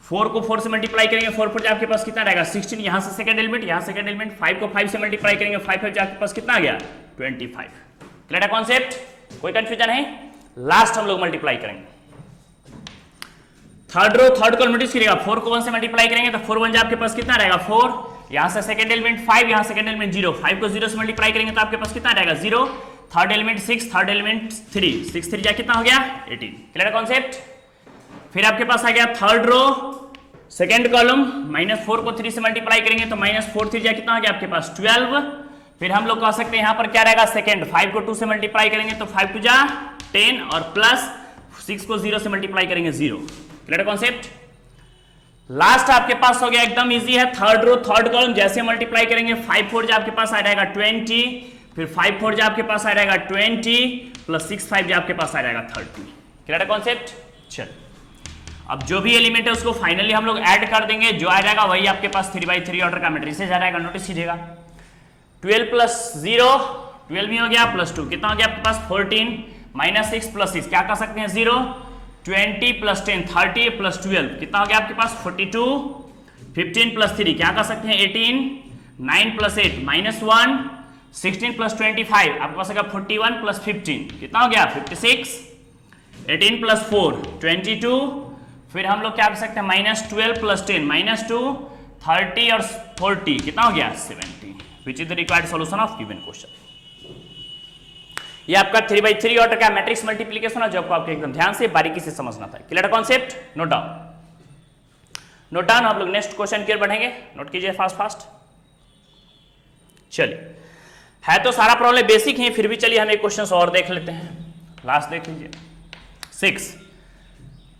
4 को 4 से मल्टीप्लाई करेंगे 4 4 आपके पास कितना रहेगा 16, यहां से सेकंड एलिमेंट, यहां सेकंड एलिमेंट, 5 को 5 से मल्टीप्लाई करेंगे 5 5 आपके पास कितना आ गया 25। क्लियर कॉन्सेप्ट, कोई कंफ्यूजन है। लास्ट हम लोग मल्टीप्लाई करेंगे third row third column notice करिएगा, 4 को 1 से मल्टीप्लाई करेंगे तो 4 1 आपके पास कितना रहेगा 4, यहां से सेकंड एलिमेंट 5, यहां सेकंड एलिमेंट 0, 5 को 0 से मल्टीप्लाई करेंगे तो आपके पास कितना रहेगा 0, थर्ड एलिमेंट 6, थर्ड एलिमेंट 3, 6 3 कितना हो गया 18। Clear concept. फिर आपके पास आ गया थर्ड रो सेकंड कॉलम, -4 को 3 से मल्टीप्लाई करेंगे तो -4 3 कितना हो गया आपके पास 12। फिर हम लोग कह सकते हैं यहां पर क्या रहेगा सेकंड, 5 को 2 से मल्टीप्लाई करेंगे तो 5 2 10, और प्लस 6 को 0 से मल्टीप्लाई करेंगे 0। Clear concept. लास्ट आपके पास हो गया एकदम इजी है, थर्ड रो थर्ड कॉलम जैसे मल्टीप्लाई करेंगे 5 4 आपके पास आ जाएगा 20, फिर 5 4 आपके पास आ जाएगा 20 प्लस 6 5 आपके पास आ जाएगा 30। Clear concept. चल अब जो भी एलिमेंट है उसको फाइनली हम लोग ऐड कर देंगे, जो आ जाएगा वही आपके पास 3/3 ऑर्डर का मैट्रिसेस आ जाएगा। नोटिस कीजिएगा 12 प्लस 0 12 ही हो गया, प्लस 2 कितना हो गया आपके पास 14, -6 प्लस 6 क्या कर सकते हैं 0, 20 प्लस 10 30 प्लस 12 कितना हो गया आपके पास 42, 15 प्लस 3 क्या कर सकते हैं 18, 9 प्लस 8 -1, 16 प्लस 25 आपके पास होगा 41 प्लस 15 कितना हो गया 56, 18 प्लस 4 22, फिर हम लोग क्या कर सकते हैं -12 प्लस 10 -2, 30 और 40 कितना हो गया 70, which is the required solution of given question. ये आपका 3/3 ऑर्डर का मैट्रिक्स मल्टीप्लिकेशन है, जो आपको एकदम ध्यान से बारीकी से समझना था। Clear concept, note down. आप लोग नेक्स्ट क्वेश्चन की ओर बढ़ेंगे, नोट कीजिए फास्ट। चलिए है तो सारा प्रॉब्लम बेसिक है, फिर भी चलिए हम एक क्वेश्चन और देख लेते हैं। लास्ट देख लीजिए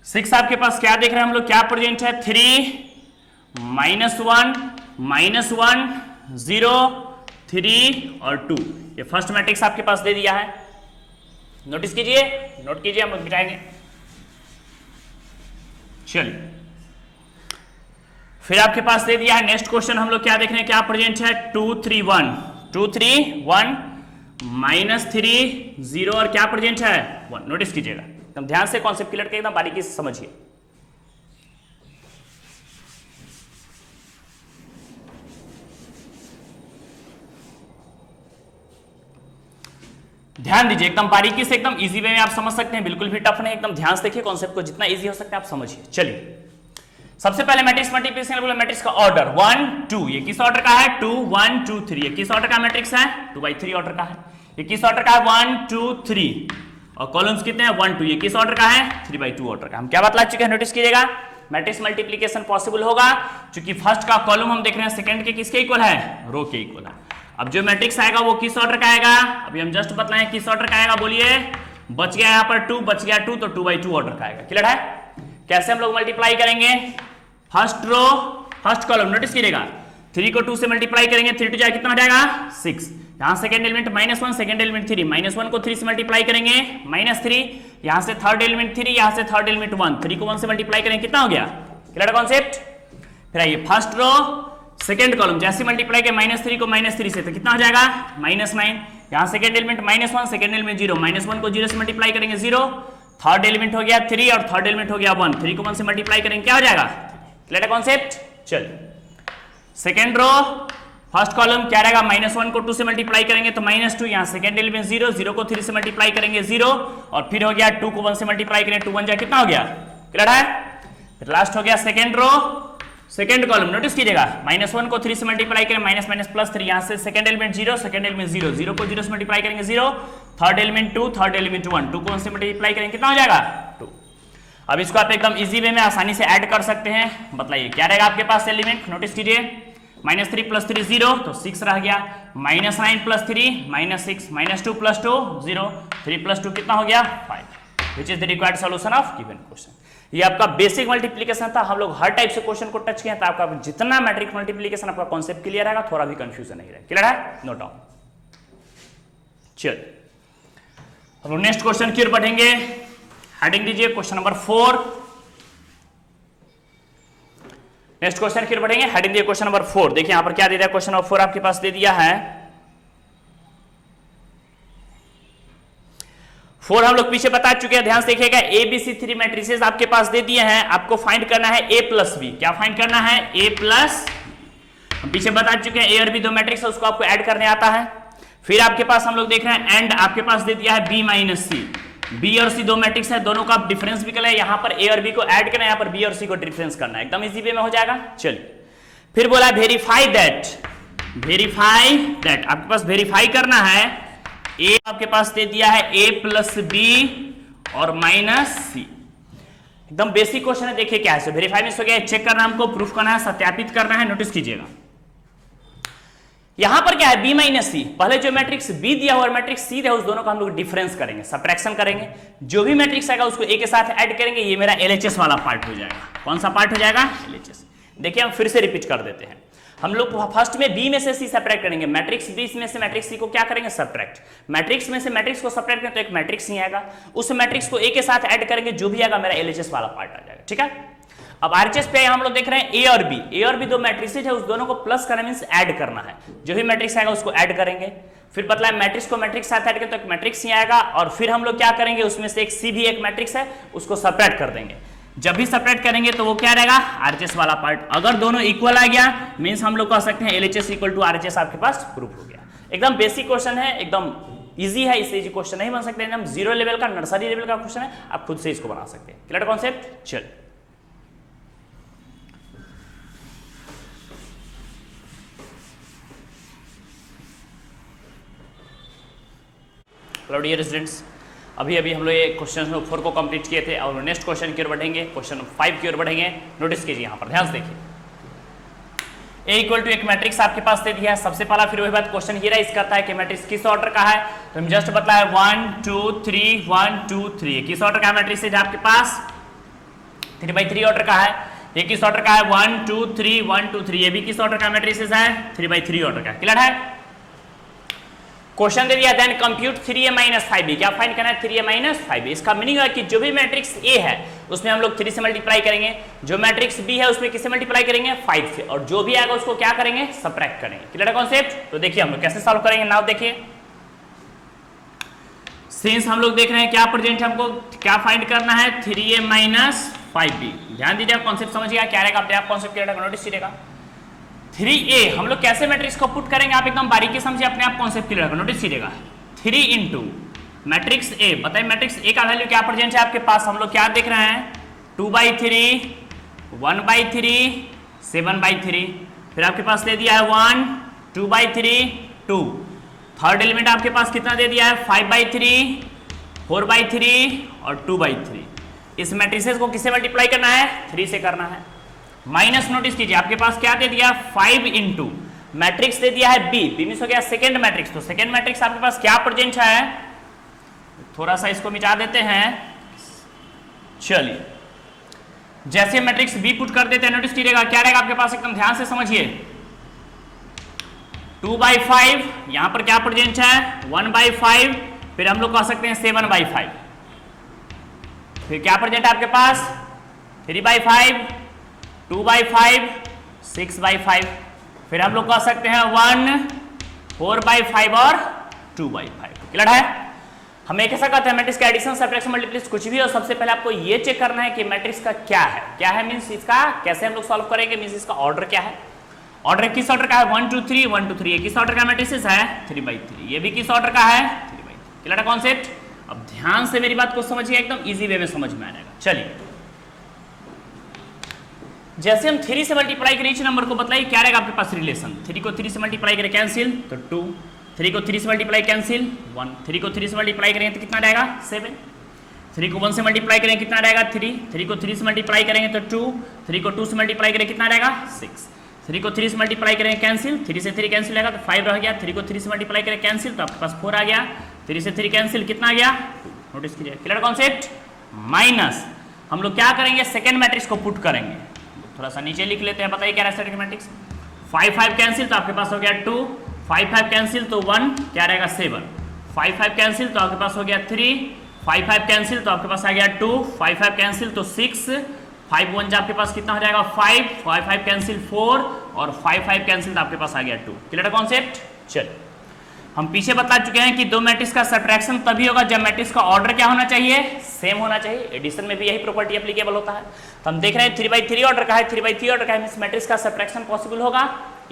6 आपके पास क्या देख रहे हैं हम लोग, क्या प्रेजेंट है 3 -1 0 3 और 2, ये फर्स्ट मैट्रिक्स आपके पास दे दिया है। नोटिस कीजिए, नोट कीजिए, हम लोग मिटाएंगे। चलिए फिर आपके पास दे दिया है नेक्स्ट क्वेश्चन, हम लोग क्या देख रहे हैं, क्या प्रेजेंट है 2 3 1 -3 0 और क्या प्रेजेंट है 1। नोटिस कीजिएगा, एकदम ध्यान से कॉन्सेप्ट क्लियर करके एकदम बारीकी से समझिए। ध्यान दीजिए एकदम बारीकी से, एकदम इजी वे में आप समझ सकते हैं, बिल्कुल भी टफ नहीं, एकदम ध्यान से देखिए कॉन्सेप्ट को, जितना इजी हो सकता है आप समझिए। चलिए सबसे पहले मैट्रिक्स मल्टीप्लिकेशन बोला, मैट्रिक्स का ऑर्डर 1 2, ये किस ऑर्डर का है 2 1 2 3, ये किस ऑर्डर का मैट्रिक्स है 2/3 ऑर्डर का है। ये किस ऑर्डर का है 1 2 3, और कॉलम्स कितने हैं 1 2, ये किस ऑर्डर का है 3/2 ऑर्डर का। हम क्या बतला चुके हैं, नोटिस कीजिएगा मैट्रिक्स मल्टीप्लिकेशन पॉसिबल होगा क्योंकि फर्स्ट का कॉलम हम देख रहे हैं सेकंड के किसके इक्वल है, रो के इक्वल है। अब जो मैट्रिक्स आएगा वो किस ऑर्डर का आएगा, अभी हम जस्ट बतलाएं किस ऑर्डर का आएगा, बोलिए। बच गया यहाँ पर 2, बच गया 2 तो 2/2 ऑर्डर का आएगा। क्लियर है। कैसे हम लोग मल्टीप्लाई करेंगे, first row first column notice कीजिएगा, 3 को 2 से मल्टीप्लाई करेंगे 3 2 कितना हो जाएगा 6, यहाँ सेकंड एलिमेंट -1 सेकंड एलिमेंट 3, -1 को 3 से मल्टीप्लाई करेंगे -3, यहाँ से थर्ड एलिमेंट 3, यहाँ से थर्ड एलिमेंट 1, 3 को 1 से मल्टीप्लाई करेंगे कितना हो गया। Clear concept. फिर आइए फर्स्ट रो सेकंड कॉलम जैसे मल्टीप्लाई के -3 को -3 से तो कितना हो जाएगा -9, यहाँ सेकंड एलिमेंट -1 सेकंड एलिमेंट 0, -1 को 0 से मल्टीप्लाई करेंगे 0, थर्ड एलिमेंट हो गया 3 और थर्ड एलिमेंट हो गया 1, 3 को 1 से मल्टीप्लाई करेंगे क्या हो जाएगा। Clear concept. चल सेकंड रो फर्स्ट कॉलम क्या रहेगा, -1 को 2 से मल्टीप्लाई करेंगे तो -2, यहाँ सेकंड एलिमेंट 0, 0 को 3 से मल्टीप्लाई करेंगे 0, और फिर हो गया 2 को 1 से मल्टीप्लाई करेंगे 2 1 जा कितना हो गया। क्लियर है। फिर लास्ट हो गया second row second column notice कीजिएगा, -1 को 3 से मल्टीप्लाई करें -+3, यहाँ से सेकंड एलिमेंट 0 सेकंड एलिमेंट 0, 0 को 0 से मल्टीप्लाई करेंगे 0, थर्ड एलिमेंट 2 थर्ड एलिमेंट 1, 2 को 1 से मल्टीप्लाई करेंगे कितना हो जाएगा 2। अब इसको आप एकदम इजी वे में आसानी से ऐड कर सकते हैं। बताइए क्या रहेगा आपके पास एलिमेंट, नोटिस कीजिए -3 + 3 0 तो 6 रह गया, -9 + 3 -6, -2 + 2 0, 3 + 2 कितना हो गया 5। Which is the required solution of given question. ये आपका बेसिक मल्टीप्लीकेशन था। हम लोग हर टाइप से क्वेश्चन को टच किए हैं, तो आपका जितना मैट्रिक्स मल्टीप्लीकेशन आपका कॉन्सेप्ट क्लियर रहेगा, थोड़ा भी कंफ्यूजन नहीं रहेगा। क्लियर है? Note down. चलिए अब नेक्स्ट क्वेश्चन की ओर बढ़ेंगे। हेडिंग दीजिए क्वेश्चन नंबर 4। नेक्स्ट क्वेश्चन की ओर बढ़ेंगे। हेडिंग दीजिए क्वेश्चन नंबर 4। देखिए यहां पर क्या दे दिया, क्वेश्चन नंबर 4 आपके पास दे दिया है। 4 हम लोग पीछे बता चुके हैं, ध्यान से देखिएगा। ए बी सी 3 मैट्रिसेस आपके पास दे दिए हैं, आपको फाइंड करना है ए प्लस बी। क्या फाइंड करना है? ए प्लस। हम पीछे बता चुके हैं ए और बी दो मैट्रिक्स है, उसको आपको ऐड करने आता है। फिर आपके पास हम लोग देख रहे हैं एंड आपके पास दे दिया है बी माइनस सी। बी और सी दो मैट्रिक्स है, दोनों का डिफरेंस भी करना है। यहां पर ए और बी को ऐड करना है, यहां पर बी और सी को डिफरेंस करना है। एकदम इजी वे में हो जाएगा। चलिए फिर बोला वेरीफाई दैट। वेरीफाई दैट आपके पास वेरीफाई करना है। ए आपके पास दे दिया है ए प्लस बी और माइनस सी। एकदम बेसिक क्वेश्चन है। देखिए क्या है, वेरीफाई में हो गया, चेक करना हमको, प्रूफ करना है, सत्यापित करना है। नोटिस कीजिएगा यहां पर क्या है, बी माइनस सी। पहले जो मैट्रिक्स बी दिया हुआ और मैट्रिक्स सी दिया, उस दोनों का हम लोग डिफरेंस करेंगे, सब्ट्रैक्शन करेंगे। जो भी मैट्रिक्स आएगा उसको ए के साथ ऐड करेंगे। ये मेरा एलएचएस वाला पार्ट हो जाएगा। कौन सा पार्ट हो जाएगा? एलएचएस। देखिए हम फिर से रिपीट कर देते हैं। हम लोग फर्स्ट में बी में से सी सब्ट्रैक्ट करेंगे, मैट्रिक्स बी में से मैट्रिक्स सी को क्या करेंगे? सब्ट्रैक्ट। मैट्रिक्स में से मैट्रिक्स को सब्ट्रैक्ट करें तो एक मैट्रिक्स ही आएगा, उस मैट्रिक्स को ए के साथ ऐड करेंगे, जो भी आएगा मेरा एलएचएस वाला पार्ट आ जाएगा। ठीक है। अब आरएचएस पे हम लोग देख रहे हैं ए और बी। ए और बी दो मैट्रिक्सेज है, उस दोनों को प्लस करना मींस ऐड करना है। जो भी मैट्रिक्स आएगा उसको ऐड करेंगे। फिर बतलाए मैट्रिक्स को मैट्रिक्स साथ ऐड करें तो एक मैट्रिक्स ही आएगा, और फिर हम लोग क्या करेंगे, उसमें से एक सी भी एक मैट्रिक्स है, उसको सेपरेट कर देंगे। जब भी सेपरेट करेंगे तो वो क्या रहेगा? आरएचएस वाला पार्ट। अगर दोनों इक्वल आ गया मींस हम लोग कह सकते हैं एलएचएस इक्वल टू आरएचएस आपके पास प्रूफ हो गया। एकदम बेसिक क्वेश्चन है, एकदम इजी है, इससे इजी क्वेश्चन नहीं बन सकते। एकदम जीरो लेवल का, नर्सरी लेवल का क्वेश्चन है, आप खुद से इसको बना सकते हैं। Clear concept? चल हेलो डियर स्टूडेंट्स, अभी हम लोग ये क्वेश्चन नंबर 4 को कंप्लीट किए थे और नेक्स्ट क्वेश्चन की ओर बढ़ेंगे, क्वेश्चन नंबर 5 की ओर बढ़ेंगे। नोटिस कीजिए यहाँ पर, ध्यान से देखिए। ए इक्वल टू एक मैट्रिक्स आपके पास दे दिया है। सबसे पहला फिर वही बात, क्वेश्चन ये राइज करता है कि मैट्रिक्स किस ऑर्डर का है, तो हम जस्ट बताया 1 2 3 1 2 3। किस ऑर्डर का मैट्रिक्स है आपके पास? 3/3 ऑर्डर का है। ये किस ऑर्डर का है? 1 2 3 1 2 3। ये भी किस ऑर्डर का मैट्रिक्स है? 3/3 ऑर्डर का। क्लियर है? क्वेश्चन दे दिया then compute 3a minus 5b। क्या फाइंड करना है? 3a minus 5b। इसका मीनिंग है कि जो भी मैट्रिक्स a है उसमें हम लोग 3 से मल्टीप्लाई करेंगे, जो मैट्रिक्स b है उसमें किससे मल्टीप्लाई करेंगे? 5 से, और जो भी आएगा उसको क्या करेंगे? सब्ट्रैक्ट करेंगे। क्लियर है कॉन्सेप्ट? तो देखिए हम लोग कैसे सॉल्व करेंगे। नाउ देखिए, सिंस हम लोग देख रहे हैं क्या प्रेजेंट है, हमको क्या फाइंड करना है? 3a minus 5b। ध्यान दीजिए, कॉन्सेप्ट समझिएगा क्या रहेगा, अपने आप कॉन्सेप्ट क्लियर रहेगा। नोटिस कीजिएगा 3a हम लोग कैसे मैट्रिक्स को पुट करेंगे, आप एकदम बारीकी समझिए, अपने आप कॉन्सेप्ट क्लियर रहेगा। नोटिस कीजिएगा 3 इंटू मैट्रिक्स ए। बताइए मैट्रिक्स ए का वैल्यू क्या प्रेजेंट है आपके पास? हम लोग क्या देख रहे हैं? 2/3 1/3 7/3। फिर आपके पास दे दिया है 1 2/3 2। थर्ड एलिमेंट आपके पास कितना दे दिया है? 5/3 4/3 और 2/3। इस मैट्रिसेस को किससे मल्टीप्लाई करना है? 3 से करना है। माइनस नोटिस कीजिए, आपके पास क्या दे दिया? 5 इंटू मैट्रिक्स दे दिया है बी। बी मींस हो गया सेकंड मैट्रिक्स। तो सेकंड मैट्रिक्स आपके पास क्या प्रेजेंट है? थोड़ा सा इसको मिटा देते हैं। चलिए जैसे मैट्रिक्स बी पुट कर देते हैं, नोटिस कीजिएगा क्या रहेगा आपके पास, एकदम ध्यान से समझिए। 2/5 यहां पर क्या प्रेजेंट है? 1/5। फिर हम लोग कह सकते हैं 7/5। फिर क्या प्रेजेंट है आपके पास? 3/5 2/5 6/5। फिर हम लोग कह सकते हैं 1 4/5 और 2/5। क्लियर है? हम एक ऐसा कहते हैं मैट्रिक्स का एडिशन सब्ट्रैक्शन मल्टीप्लिकेशन कुछ भी हो, सबसे पहले आपको ये चेक करना है कि मैट्रिक्स का क्या है। क्या है मींस इसका कैसे हम लोग सॉल्व करेंगे, मींस इसका ऑर्डर क्या है। ऑर्डर किस ऑर्डर का है? 1 2 3 1 2 3। ये किस ऑर्डर का मैट्रिक्स है? 3/3। ये भी किस ऑर्डर का है? 3/3। क्लियर है कॉन्सेप्ट? अब ध्यान से मेरी बात को समझिए, एकदम इजी वे में समझ में आ जाएगा। चलिए जैसे हम 3 से मल्टीप्लाई करें इस नंबर को, बताइए क्या रहेगा आपके पास रिलेशन। 3 को 3 से मल्टीप्लाई करें कैंसिल तो 2। 3 को 3 से मल्टीप्लाई कैंसिल 1। 3 को 3 से मल्टीप्लाई करेंगे तो कितना रहेगा? 7। 3 को 1 से मल्टीप्लाई करेंगे कितना रहेगा? 3। 3 को 3 से मल्टीप्लाई करेंगे तो 2। 3 को 2 से मल्टीप्लाई करेंगे कितना रहेगा? 6। 3 को 3 से मल्टीप्लाई करेंगे कैंसिल, 3 से 3 कैंसिल रहेगा तो 5 रह गया। 3 को 3 से मल्टीप्लाई करें कैंसिल तो आपके पास 4 आ गया। 3 से 3 कैंसिल कितना आ गया? 2। नोटिस कीजिए। Clear concept? माइनस हम लोग क्या करेंगे, सेकेंड मैट्रिक्स को पुट करेंगे, थोड़ा सा नीचे लिख लेते हैं, बताइए क्या रहेगा सेकेंड मैट्रिक्स। 5 5 कैंसिल तो आपके पास हो गया 2, 5 5 कैंसिल तो 1 क्या रहेगा 7, 5 5 कैंसिल तो आपके पास हो गया 3, 5 5 कैंसिल तो आपके पास आ गया 2, 5 5 कैंसिल तो 6, 5 1 आपके पास कितना हो जाएगा 5, 5 5 कैंसिल 4 और 5 5 कैंसिल तो आपके पास आ गया 2। Clear concept. चलिए हम पीछे बता चुके हैं कि दो मैट्रिक्स का सब्ट्रैक्शन तभी होगा जब मैट्रिक्स का ऑर्डर क्या होना चाहिए, सेम होना चाहिए। एडिशन में भी यही प्रॉपर्टी एप्लीकेबल होता है। तो हम देख रहे हैं 3/3 ऑर्डर का है, 3/3 ऑर्डर का है, मींस मैट्रिक्स का सब्ट्रैक्शन पॉसिबल होगा,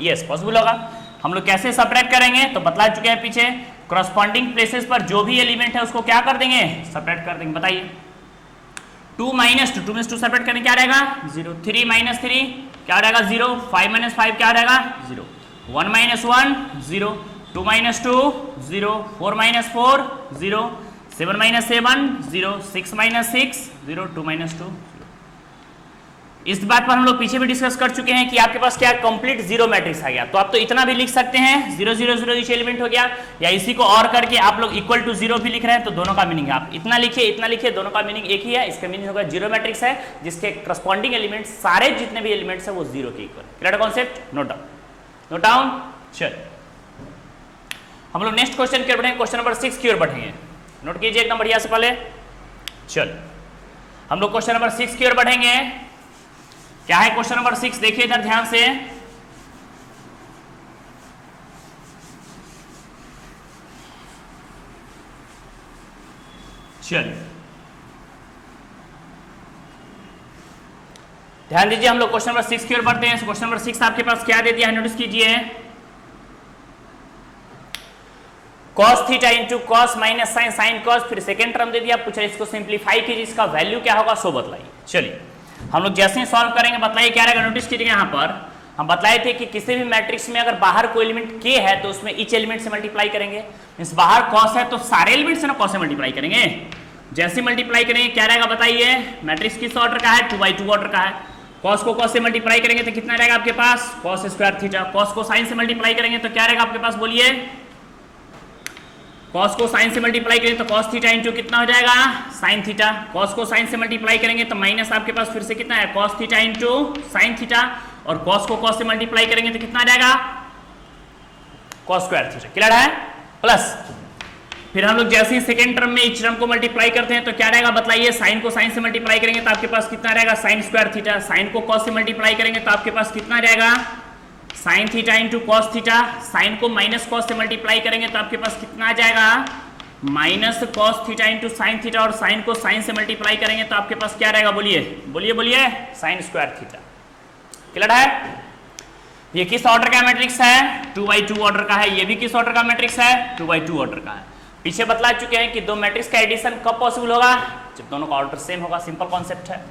यस पॉसिबल होगा। हम लोग कैसे सब्ट्रैक्ट करेंगे तो बता चुके हैं पीछे, करस्पॉन्डिंग प्लेसेस पर जो भी एलिमेंट है उसको क्या कर देंगे, सब्ट्रैक्ट कर देंगे। बताइए 2 - 2 में 2 सब्ट्रैक्ट करने क्या रहेगा 0, 3 - 3 क्या रहेगा 0, 5 - 5 क्या रहेगा 0, 1 - 1 0, 2 - 2 0, 4 - 4 0, 7 - 7 0, 6 - 6 0, 2 - 2 0। इस बात पर हम लोग पीछे भी डिस्कस कर चुके हैं कि आपके पास क्या कंप्लीट जीरो मैट्रिक्स आ गया, तो आप तो इतना भी लिख सकते हैं 0 0 0 ईच एलिमेंट हो गया, या इसी को और करके आप लोग इक्वल टू 0 भी लिख रहे हैं तो दोनों का मीनिंग है, आप इतना लिखिए दोनों का मीनिंग एक ही है। इसका मीनिंग होगा जीरो मैट्रिक्स है जिसके करस्पॉन्डिंग एलिमेंट सारे जितने भी एलिमेंट्स है वो 0 के equal. Clear concept, note down. चल हम लोग नेक्स्ट क्वेश्चन की ओर बढ़ेंगे, क्वेश्चन नंबर 6 की ओर बढ़ेंगे, नोट कीजिए एकदम बढ़िया से पहले। चल हम लोग क्वेश्चन नंबर 6 की ओर बढ़ेंगे। क्या है क्वेश्चन नंबर 6, देखिए इधर ध्यान से। चलिए ध्यान दीजिए, हम लोग क्वेश्चन नंबर 6 की ओर बढ़ते हैं। क्वेश्चन नंबर 6 आपके पास क्या दे दिया है, नोटिस कीजिए। cos theta into cos minus sine, sine cos, फिर सेकेंड टर्म दे दिया, पूछ रहे इसको सिंप्लीफाई कीजिए, इसका वैल्यू क्या होगा सो बताइए। चलिए हम लोग जैसे ही सॉल्व करेंगे बताइए क्या रहेगा, नोटिस कीजिए यहाँ पर हम बताए थे कि किसी भी मैट्रिक्स में अगर बाहर कोई एलिमेंट k है तो उसमें ईच एलिमेंट से मल्टीप्लाई करेंगे, मींस बाहर cos है तो सारे एलिमेंट से ना cos से मल्टीप्लाई करेंगे। जैसे मल्टीप्लाई करेंगे क्या रहेगा बताइए, मैट्रिक्स किस ऑर्डर का है 2/2 ऑर्डर का है, cos को cos से मल्टीप्लाई करेंगे तो कितना रहेगा आपके पास cos स्क्वायर थीटा, cos को sin से मल्टीप्लाई करेंगे तो क्या रहेगा आपके पास बोलिए, cos को sin से मल्टीप्लाई करेंगे तो cos थीटा इंटू कितना हो जाएगा sin थीटा, cos को sin से मल्टीप्लाई करेंगे तो माइनस आपके पास फिर से कितना है cos theta into sin theta, और cos को cos से मल्टीप्लाई करेंगे तो कितना रहेगा cos स्क्वायर थीटा। क्लियर है, प्लस फिर हम लोग जैसे ही सेकेंड टर्म में इस टर्म को मल्टीप्लाई करते हैं तो क्या रहेगा बताइए, sin को sin से मल्टीप्लाई करेंगे तो आपके पास कितना रहेगा sin स्क्वायर थीटा, sin को cos से मल्टीप्लाई करेंगे तो आपके पास कितना रहेगा sine theta into cos theta, sine को माइनस कॉस से मल्टीप्लाई करेंगे तो आपके पास कितना आ जाएगा minus cos theta into sine theta, और साइन को साइन से मल्टीप्लाई करेंगे तो आपके पास क्या रहेगा बोलिए बोलिए बोलिए साइन स्क्वायर थीटा। क्लियर है, ये किस ऑर्डर का मैट्रिक्स है 2/2 ऑर्डर का है, ये भी किस ऑर्डर का मैट्रिक्स है 2/2 ऑर्डर का है। पीछे बतला चुके हैं कि दो मैट्रिक्स का एडिशन कब पॉसिबल होगा, जब दोनों का ऑर्डर सेम होगा। सिंपल कॉन्सेप्ट है।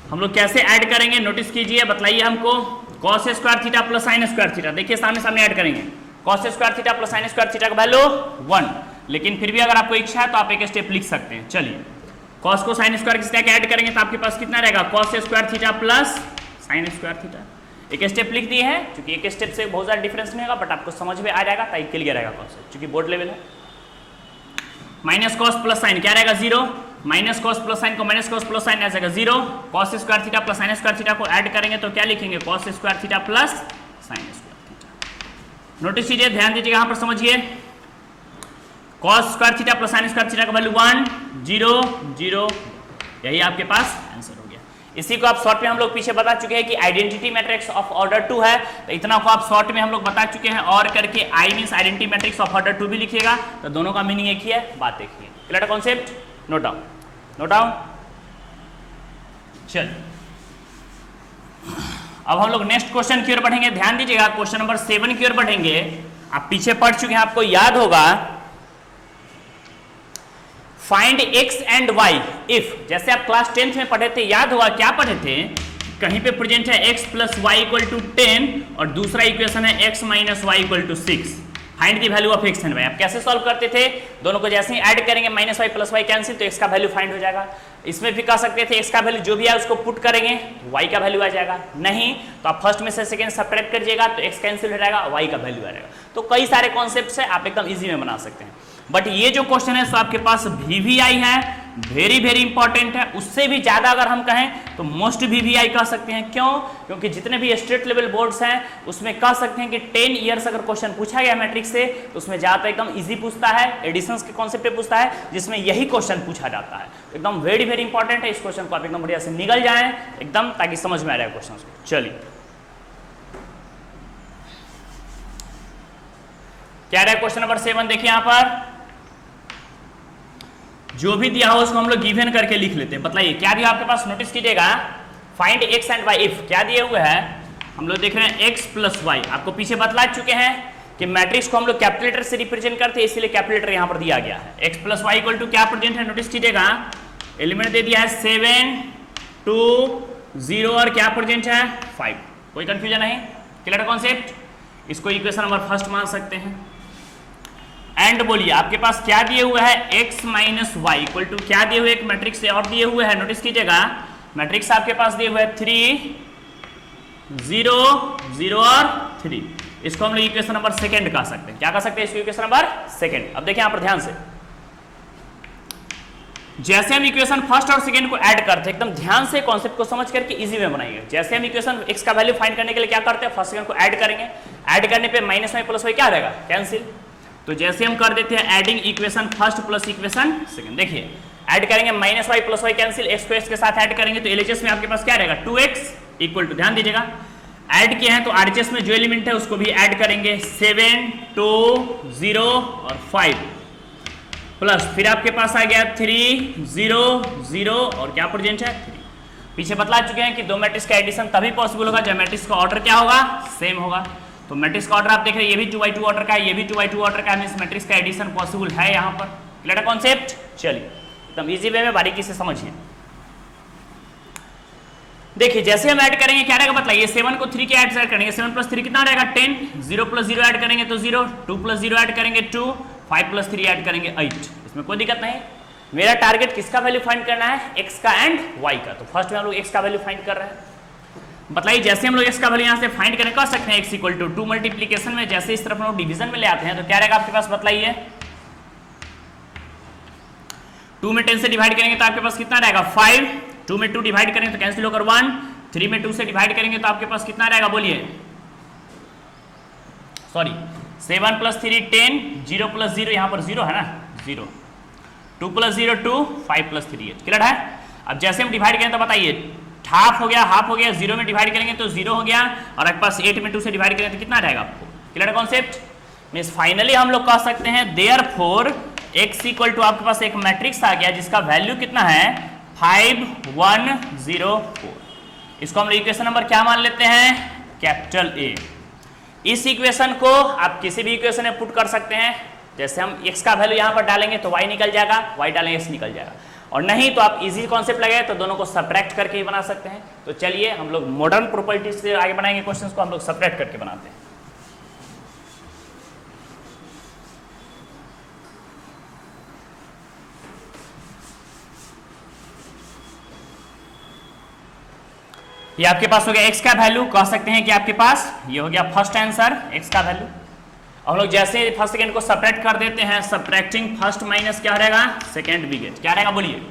हम लोग कैसे ऐड करेंगे नोटिस कीजिए, बताइए हमको cos square theta plus sine square theta, देखिए सामने सामने ऐड करेंगे, cos square theta plus sine square theta का वैल्यू 1, लेकिन फिर भी अगर आपको इच्छा है तो आप एक स्टेप लिख सकते हैं। चलिए cos को साइन स्क्वायर की जगह ऐड करेंगे तो आपके पास कितना रहेगा cos square theta plus sine square theta. एक स्टेप लिख दिए हैं, क्योंकि एक स्टेप से बहुत ज्यादा डिफरेंस नहीं होगा, बट आपको समझ में आ जाएगा ताकि क्लियर रहेगा कॉन्सेप्ट, क्योंकि बोर्ड लेवल है। माइनस कॉस प्लस साइन क्या रहेगा 0, माइनस कॉस प्लस साइन को माइनस कॉस प्लस साइन आ जाएगा 0, cos square theta plus sine square theta को ऐड करेंगे तो क्या लिखेंगे cos square theta plus sine square theta. Notice कीजिए, ध्यान दीजिएगा, यहां पर समझिए, cos square theta plus sine square theta का वैल्यू 1 0 0, यही आपके पास आंसर हो गया। इसी को आप शॉर्ट में हम लोग पीछे बता चुके हैं कि आइडेंटिटी मैट्रिक्स ऑफ ऑर्डर 2 है, तो इतना को आप शॉर्ट में हम लोग बता चुके हैं, और करके आई means identity matrix of order 2 भी लिखिएगा, तो दोनों का मीनिंग एक ही है, बात एक ही है। Clear concept, note down note down. चल अब हम लोग नेक्स्ट क्वेश्चन की ओर बढ़ेंगे, ध्यान दीजिएगा, क्वेश्चन नंबर 7 की ओर बढ़ेंगे। आप पीछे पढ़ चुके हैं, आपको याद होगा, find x and y if, जैसे आप क्लास 10th में पढ़े थे, याद होगा क्या पढ़े थे, कहीं पे प्रेजेंट है x plus y equal to 10 और दूसरा इक्वेशन है x minus y equal to 6, find the value of x and y। आप कैसे सॉल्व करते थे, दोनों को जैसे ही ऐड करेंगे minus y plus y cancel तो x का वैल्यू फाइंड हो जाएगा। इसमें भी कर सकते थे x का वैल्यू जो भी है उसको पुट करेंगे y का वैल्यू आ जाएगा, नहीं तो आप फर्स्ट में से सेकंड सब्ट्रैक्ट करिएगा तो x कैंसिल हो जाएगा, y का वैल्यू आ जाएगा। तो कई सारे कॉन्सेप्ट्स है, आप एकदम इजी में बना सकते हैं। बट ये जो क्वेश्चन है सो आपके पास VVI है, वेरी वेरी इंपॉर्टेंट है। उससे भी ज्यादा अगर हम कहें तो मोस्ट VVI कह सकते हैं। क्यों? क्योंकि जितने भी स्टेट लेवल बोर्ड्स हैं उसमें कह सकते हैं कि 10 ईयर्स अगर क्वेश्चन पूछा गया मैट्रिक्स से तो उसमें ज्यादा एकदम इजी पूछता है, एडिशंस के कॉन्सेप्ट पे पूछता है, जिसमें यही क्वेश्चन पूछा जाता है। एकदम वेरी वेरी इंपॉर्टेंट है। इस क्वेश्चन को आप एकदम बढ़िया से निकल जाएं एकदम, ताकि समझ में आ रहा है क्वेश्चन को। चलिए क्या रहा है क्वेश्चन नंबर 7, देखिए यहां पर जो भी दिया हो उसको हम लोग गिवन करके लिख लेते हैं। बताइए क्या दिया आपके पास, नोटिस कीजिएगा। Find x and y if क्या दिए हुए हैं, हम लोग देख रहे हैं x प्लस वाई। आपको पीछे बतला चुके हैं कि मैट्रिक्स को हम लोग कैपिटल से रिप्रेजेंट करते हैं, इसीलिए कैपिटल यहां पर दिया गया है। x plus y equal to क्या प्रेजेंट है, नोटिस कीजिएगा। एलिमेंट दे दिया है 7, 2, 0 और क्या प्रेजेंट है 5। कोई कंफ्यूजन नहीं, क्लियर कॉन्सेप्ट। इसको इक्वेशन नंबर फर्स्ट मान सकते हैं। एंड बोलिए आपके पास क्या दिए हुए है, x minus y equal to क्या दिए हुए, एक मैट्रिक्स से और दिए हुए हैं। नोटिस कीजिएगा मैट्रिक्स आपके पास दिए हुए है 3, 0, 0 और 3। इसको हम लोग इक्वेशन नंबर सेकंड कह सकते हैं। क्या कह सकते हैं इसको, इक्वेशन नंबर सेकंड। अब देखिए यहां पर ध्यान से, जैसे हम इक्वेशन फर्स्ट और सेकंड को ऐड करते हैं, एकदम ध्यान से कॉन्सेप्ट को समझ करके इजी में बनाइए। जैसे हम इक्वेशन x का वैल्यू फाइंड करने के लिए क्या करते हैं, फर्स्ट सेकंड को ऐड करेंगे। ऐड करने पे माइनस वाई प्लस वाई क्या रहेगा, कैंसिल। तो जैसे हम कर देते हैं adding equation first plus equation second, देखिए ऐड करेंगे minus y plus y cancel, x को एक्स के साथ ऐड करेंगे तो एलएचएस में आपके पास क्या रहेगा 2x इक्वल टू, ध्यान दीजिएगा ऐड किया है तो आरएचएस में जो एलिमेंट है उसको भी ऐड करेंगे 7, 2, 0 और 5 प्लस फिर आपके पास आ गया 3, 0, 0 और क्या प्रेजेंट है 3। पीछे बतला चुके हैं कि दो मैट्रिक्स का एडिशन तभी पॉसिबल होगा जब मैट्रिक्स का ऑर्डर क्या होगा, सेम होगा। तो मैट्रिक्स का ऑर्डर आप देख रहे हैं, ये भी 2x2 ऑर्डर का है, ये भी 2x2 ऑर्डर का है, मींस मैट्रिक्स का एडिशन पॉसिबल है यहाँ पर। क्लियर है कॉन्सेप्ट। चलिए एकदम इजी वे में बारीकी से समझिए। देखिए जैसे हम ऐड करेंगे क्या रहेगा, बताइए 7 को 3 के ऐड करेंगे, 7 प्लस 3 कितना रहेगा 10, 0 प्लस 0 ऐड करेंगे तो 0, 2 प्लस 0 ऐड करेंगे 2, 5 प्लस 3 ऐड करेंगे 8। इसमें कोई दिक्कत नहीं। मेरा टारगेट किसका वैल्यू फाइंड करना है, x का एंड y का। तो फर्स्ट में हम लोग x का वैल्यू फाइंड कर रहे हैं। बताइए जैसे हम लोग x का वैल्यू यहाँ से फाइंड करें कर सकते हैं x इक्वल टू 2 मल्टीप्लीकेशन में, जैसे इस तरफ हम लोग डिवीजन में ले आते हैं तो क्या रहेगा आपके पास, बताइए 2 में 10 से डिवाइड करेंगे तो आपके पास कितना रहेगा 5, 2 में 2 डिवाइड करेंगे तो कैंसिल होकर 1, 3 में 2 से डिवाइड करेंगे तो आपके पास कितना रहेगा, बोलिए सॉरी 7 प्लस 3 10, 0 प्लस 0 यहाँ पर 0 है ना 0, 2 प्लस 0 2, 5 प्लस 3 8। क्लियर है। अब जैसे हम डिवाइड करें तो बताइए हाफ हो गया, 0 में डिवाइड करेंगे तो 0 हो गया और आपके पास 8 में 2 से डिवाइड करेंगे तो कितना रहेगा आपको। Clear concept. मींस फाइनली हम लोग कह सकते हैं देयरफॉर x इक्वल टू आपके पास एक मैट्रिक्स आ गया जिसका वैल्यू कितना है 5, 1, 0, 4। इसको हम इक्वेशन नंबर क्या मान लेते हैं, कैपिटल A। इस इक्वेशन को आप किसी भी इक्वेशन में पुट कर सकते हैं। जैसे हम x का वैल्यू यहाँ पर डालेंगे तो y निकल जाएगा, y डालेंगे x निकल जाएगा, और नहीं तो आप इजी कॉन्सेप्ट लगाए तो दोनों को सब्ट्रैक्ट करके ही बना सकते हैं। तो चलिए हम लोग मॉडर्न प्रॉपर्टीज से आगे बनाएंगे क्वेश्चंस को, हम लोग सब्ट्रैक्ट करके बनाते हैं। ये आपके पास हो गया x का वैल्यू, कह सकते हैं कि आपके पास ये हो गया फर्स्ट आंसर x का वैल्यू। हम लोग जैसे फर्स्ट सेकंड को सब्ट्रैक्ट कर देते हैं, सब्ट्रैक्टिंग फर्स्ट माइनस क्या रहेगा सेकंड वी गेट, क्या रहेगा बोलिए।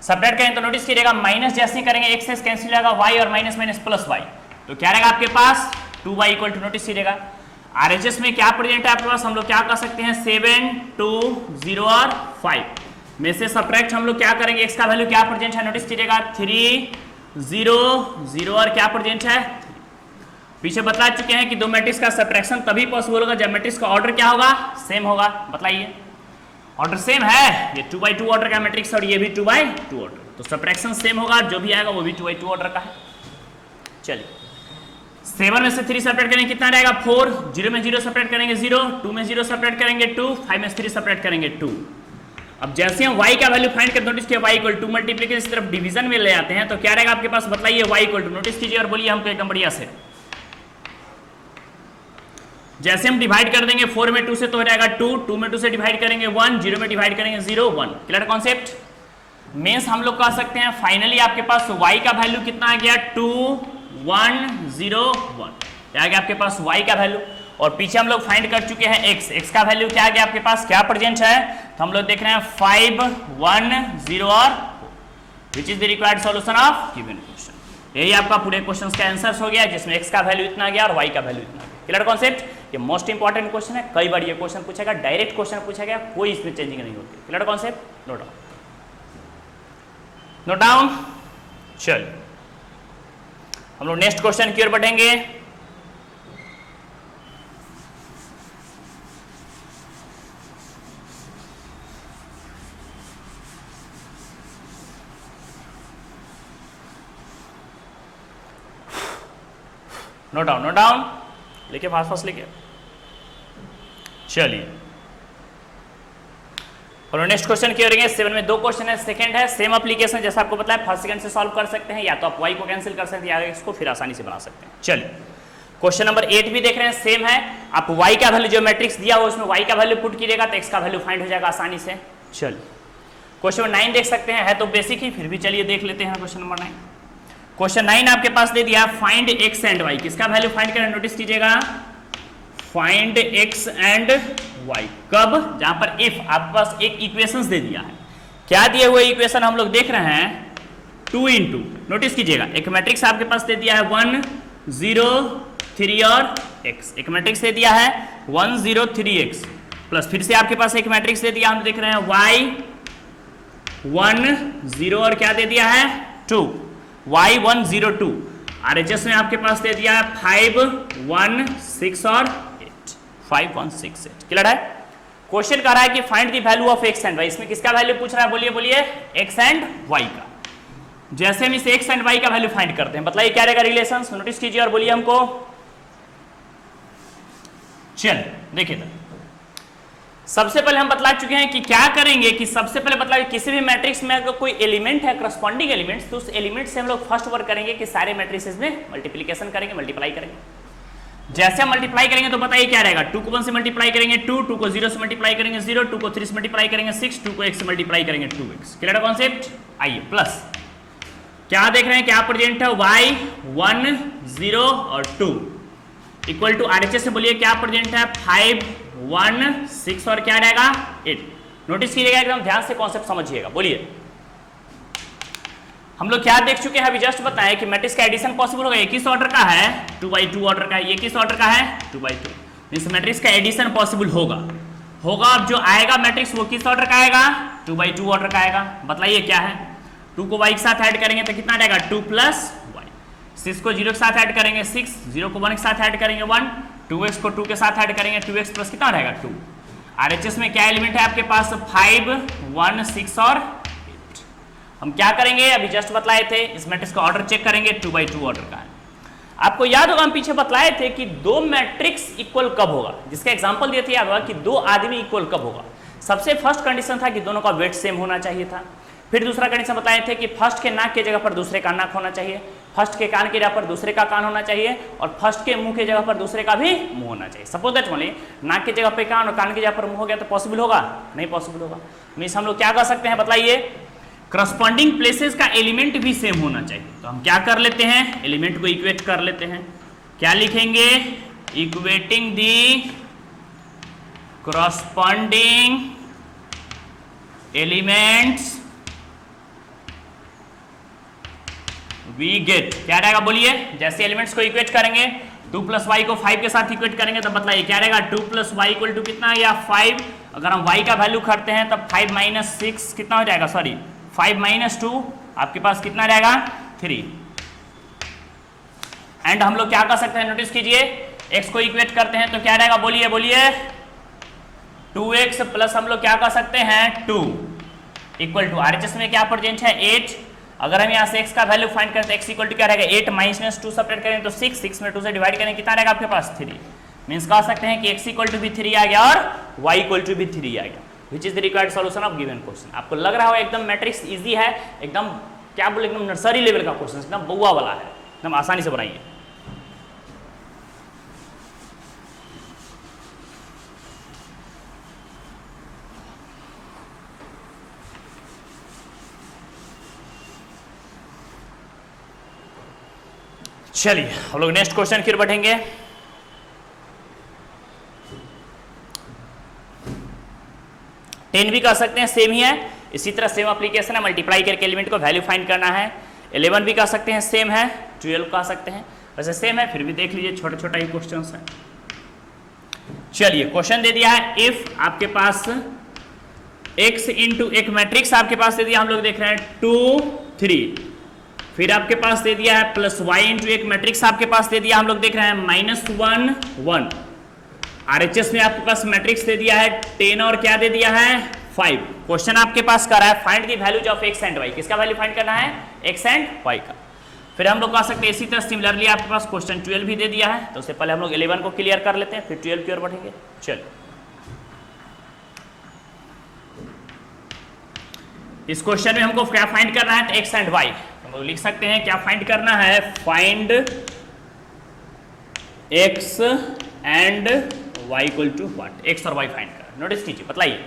सब्ट्रैक्ट करें तो नोटिस कीजिएगा माइनस जैसे ही करेंगे x से कैंसिल हो जाएगा y और माइनस माइनस प्लस y, तो क्या रहेगा आपके पास 2y इक्वल टू, नोटिस कीजिएगा आरएचएस में क्या प्रेजेंट है आपके पास, हम लोग क्या कर सकते हैं 7, 2, 0 और 5 में से सब्ट्रैक्ट हम लोग क्या करेंगे, x का वैल्यू क्या प्रेजेंट है, नोटिस कीजिएगा 3, 0, 0 और क्या प्रेजेंट है। पीछे बता चुके हैं कि दो मैट्रिक्स का सब्ट्रैक्शन तभी पॉसिबल होगा जब मैट्रिक्स का ऑर्डर क्या होगा, सेम होगा। बताइए ऑर्डर सेम है, ये 2x2 ऑर्डर का मैट्रिक्स और ये भी 2x2 ऑर्डर, तो सब्ट्रैक्शन सेम होगा, जो भी आएगा वो भी 2x2 ऑर्डर का है। चलिए 7 में से 3 सब्ट्रैक्ट करेंगे कितना रहेगा 4, 0 में 0 सब्ट्रैक्ट करेंगे 0, 2 में 0 सब्ट्रैक्ट करेंगे 2, 5 में 3 सब्ट्रैक्ट करेंगे 2। अब जैसे हम y का वैल्यू फाइंड करते हैं, नोटिस किया y इक्वल टू मल्टीप्लिकेशन इस तरफ डिवीजन में ले आते हैं तो क्या रहेगा आपके पास, बताइए y इक्वल टू, नोटिस कीजिए और बोलिए हमको एकदम बढ़िया से। जैसे हम डिवाइड कर देंगे 4 में 2 से तो हो जाएगा 2, 2 में 2 से डिवाइड करेंगे 1, 0 में डिवाइड करेंगे 0, 1। Clear concept. मींस हम लोग कह सकते हैं फाइनली आपके पास y का वैल्यू कितना आ गया 2, 1, 0, 1, क्या आ गया आपके पास y का वैल्यू। और पीछे हम लोग फाइंड कर चुके हैं x का वैल्यू क्या आ गया आपके पास, क्या प्रेजेंट है तो हम लोग देख रहे हैं 5 1 0 और 4, which is the required solution of given question. यही आपका पूरे क्वेश्चन का आंसर हो गया, जिसमें x का वैल्यू इतना गया और y का वैल्यू इतना गया। Clear concept? ये मोस्ट इंपॉर्टेंट क्वेश्चन है, कई बार ये क्वेश्चन पूछेगा, डायरेक्ट क्वेश्चन पूछा गया, कोई इसमें चेंजिंग नहीं होती। Clear concept? Note down, note down. चल हम लोग नेक्स्ट क्वेश्चन की ओर बढ़ेंगे। नोट डाउन, नोट डाउन, लिखिए फास्ट फास्ट लिखिए। चलिए और नेक्स्ट क्वेश्चन की ओर 7 में 2 क्वेश्चन है, सेकंड है सेम एप्लीकेशन जैसा आपको पता है, फर्स्ट सेकंड से सॉल्व कर सकते हैं, या तो आप y को कैंसिल कर सकते हैं या इसको फिर आसानी से बना सकते हैं। चलिए क्वेश्चन नंबर 8 भी देख रहे हैं, सेम है, आप y का वैल्यू जो मैट्रिक्स दिया हो उसमें y का वैल्यू पुट कीजिएगा तो x का वैल्यू फाइंड हो जाएगा आसानी से। चलिए क्वेश्चन नंबर 9 देख सकते हैं, है तो बेसिक ही, फिर भी चलिए देख लेते हैं क्वेश्चन नंबर 9। क्वेश्चन 9 आपके पास दे दिया फाइंड x एंड y, किसका वैल्यू फाइंड करें, नोटिस कीजिएगा, फाइंड x एंड y। कब? जहां पर इफ आपके पास एक इक्वेशंस दे दिया है, क्या दिए हुए इक्वेशन हम लोग देख रहे हैं 2 into, नोटिस कीजिएगा एक मैट्रिक्स आपके पास दे दिया है 1 0 3 और x, एक मैट्रिक्स दे दिया है 1 0 3 x, प्लस फिर से आपके पास एक मैट्रिक्स दे दिया, हम देख रहे हैं y 1 0 और क्या दे दिया है 2, y 1 0 2, RHS में आपके पास दे दिया है 5 1 6 और 8, 5 1 6 8। क्लियर है? क्वेश्चन कह रहा है कि find the value of x and y, इसमें किसका वैल्यू पूछ रहा है, बोलिए बोलिए, x एंड y का। जैसे हम इस x एंड y का वैल्यू फाइंड करते हैं, बताइए क्या रहेगा रिलेशंस, नोटिस कीजिए और बोलिए हमको। चल देखिए तो सबसे पहले हम बतला चुके हैं कि क्या करेंगे, कि सबसे पहले बतला किसी भी मैट्रिक्स में अगर कोई एलिमेंट है करस्पॉन्डिंग एलिमेंट्स, तो उस एलिमेंट से हम लोग फर्स्ट वर्क करेंगे कि सारे मैट्रिसेस में मल्टीप्लिकेशन करेंगे, मल्टीप्लाई करेंगे। जैसे हम मल्टीप्लाई करेंगे तो बताइए क्या रहेगा, 2 को 1 से मल्टीप्लाई करेंगे 2, 2 को 0 से मल्टीप्लाई करेंगे 0, 2 को 3 से मल्टीप्लाई करेंगे 6, 2 को 1 से मल्टीप्लाई करेंगे 2x। क्लियर है कॉन्सेप्ट? आइए प्लस क्या देख रहे हैं, क्या प्रेजेंट है, y 1 0 और 2 इक्वल टू RHS से बोलिए क्या प्रेजेंट है, 5 1 6 और क्या रहेगा 8। नोटिस कीजिएगा, एकदम ध्यान से कॉन्सेप्ट समझिएगा, बोलिए। हम लोग क्या देख चुके हैं अभी जस्ट बताएं कि मैट्रिक्स का एडिशन पॉसिबल होगा, ये किस ऑर्डर का है, 2x2 ऑर्डर का है, ये किस ऑर्डर का है 2x2, मींस मैट्रिक्स का एडिशन पॉसिबल होगा। अब जो आएगा मैट्रिक्स वो किस ऑर्डर का आएगा, 2x2 ऑर्डर का आएगा। बताइए क्या है, 2 को y के साथ ऐड करेंगे तो कितना रहेगा 2 प्लस y, 6 को 0 के साथ ऐड करेंगे 6, 0 को 1 के साथ ऐड करेंगे 1, 2x को 2 के साथ ऐड करेंगे 2x प्लस कितना रहेगा 2। RHS में क्या एलिमेंट है आपके पास, 5 1 6 और 8। हम क्या करेंगे, अभी जस्ट बतलाए थे, इस मैट्रिक्स का ऑर्डर चेक करेंगे, 2x2 ऑर्डर का है। आपको याद होगा हम पीछे बतलाए थे कि 2 मैट्रिक्स इक्वल कब होगा, जिसका एग्जांपल दिए थे, याद होगा कि 2 आदमी इक्वल कब होगा। सबसे फर्स्ट कंडीशन था कि दोनों का वेट सेम होना चाहिए था। फिर दूसरा कंडीशन बताए थे कि फर्स्ट के नाक के जगह पर दूसरे का नाक होना चाहिए, फर्स्ट के कान की जगह पर दूसरे का कान होना चाहिए, और फर्स्ट के मुंह की जगह पर दूसरे का भी मुंह होना चाहिए। सपोज दैट बोले नाक की जगह पर कान और कान की जगह पर मुंह हो गया तो पॉसिबल होगा, नहीं पॉसिबल होगा। मीन्स हम लोग क्या कर सकते हैं, बताइए, करस्पॉन्डिंग प्लेसेस का एलिमेंट भी सेम होना चाहिए। तो हम क्या कर लेते हैं, एलिमेंट को इक्वेट कर लेते हैं। क्या लिखेंगे, equating the corresponding elements we get. क्या रहेगा बोलिए, जैसे एलिमेंट्स को इक्वेट करेंगे 2 प्लस वाई को 5 के साथ इक्वेट करेंगे तो बताइए क्या रहेगा, 2 प्लस वाई इक्वल टू कितना या 5। अगर हम y का वैल्यू करते हैं तब 5 माइनस 6 कितना हो जाएगा, सॉरी 5 माइनस 2 आपके पास कितना रहेगा 3। एंड हम लोग क्या कर सकते हैं, नोटिस कीजिए, x को इक्वेट करते हैं तो क्या रहेगा, बोलिए बोलिए, 2x प्लस हम लोग क्या कर सकते हैं 2 इक्वल टू RHS में क्या प्रेजेंट है 8। अगर हम यहाँ से x का वैल्यू फाइंड करते हैं, x इक्वल टू क्या रहेगा 8 माइनस 2 सेपरेट करें तो 6, 6 में 2 से डिवाइड करें कितना रहेगा आपके पास 3। मींस कह सकते हैं कि x इक्वल टू भी 3 आ गया और y इक्वल टू भी 3 आ गया, which is the required solution of given question. आपको लग रहा हो एकदम मैट्रिक्स इजी है, एकदम क्या बोले, एकदम नर्सरी लेवल का क्वेश्चन, एकदम बउआ वाला है, एकदम आसानी से बनाइए। चलिए हम लोग नेक्स्ट क्वेश्चन की ओर बढ़ेंगे। 10 भी कर सकते हैं, सेम ही है। इसी तरह सेम एप्लीकेशन है, मल्टीप्लाई करके एलिमेंट को वैल्यू फाइंड करना है। 11 भी कर सकते हैं, सेम है। 12 कर सकते हैं, वैसे सेम है, फिर भी देख लीजिए छोटा छोटा ही क्वेश्चन है। चलिए क्वेश्चन दे दिया है, इफ आपके पास x इंटू एक मैट्रिक्स आपके पास दे दिया, हम लोग देख रहे हैं 2 3, फिर आपके पास दे दिया है प्लस y इंटू एक मैट्रिक्स आपके पास दे दिया, हम लोग देख रहे हैं -1 1। RHS में आपके पास मैट्रिक्स दे दिया है 10 और क्या दे दिया है 5। क्वेश्चन आपके पास कर रहा है find the values of x and y, किसका वैल्यू फाइंड करना है, x एंड y का। फिर हम लोग कह सकते हैं इसी तरह सिमिलरली आपके पास क्वेश्चन 12 भी दे दिया है, तो उससे पहले हम लोग 11 को क्लियर कर लेते हैं, फिर 12 की ओर बढ़ेंगे। चलिए इस क्वेश्चन में हमको क्या फाइंड करना है, तो x एंड y हम लोग लिख सकते हैं, क्या फाइंड करना है, find x and y equal to what, x और y फाइंड कर। नोटिस कीजिए, बतलाइए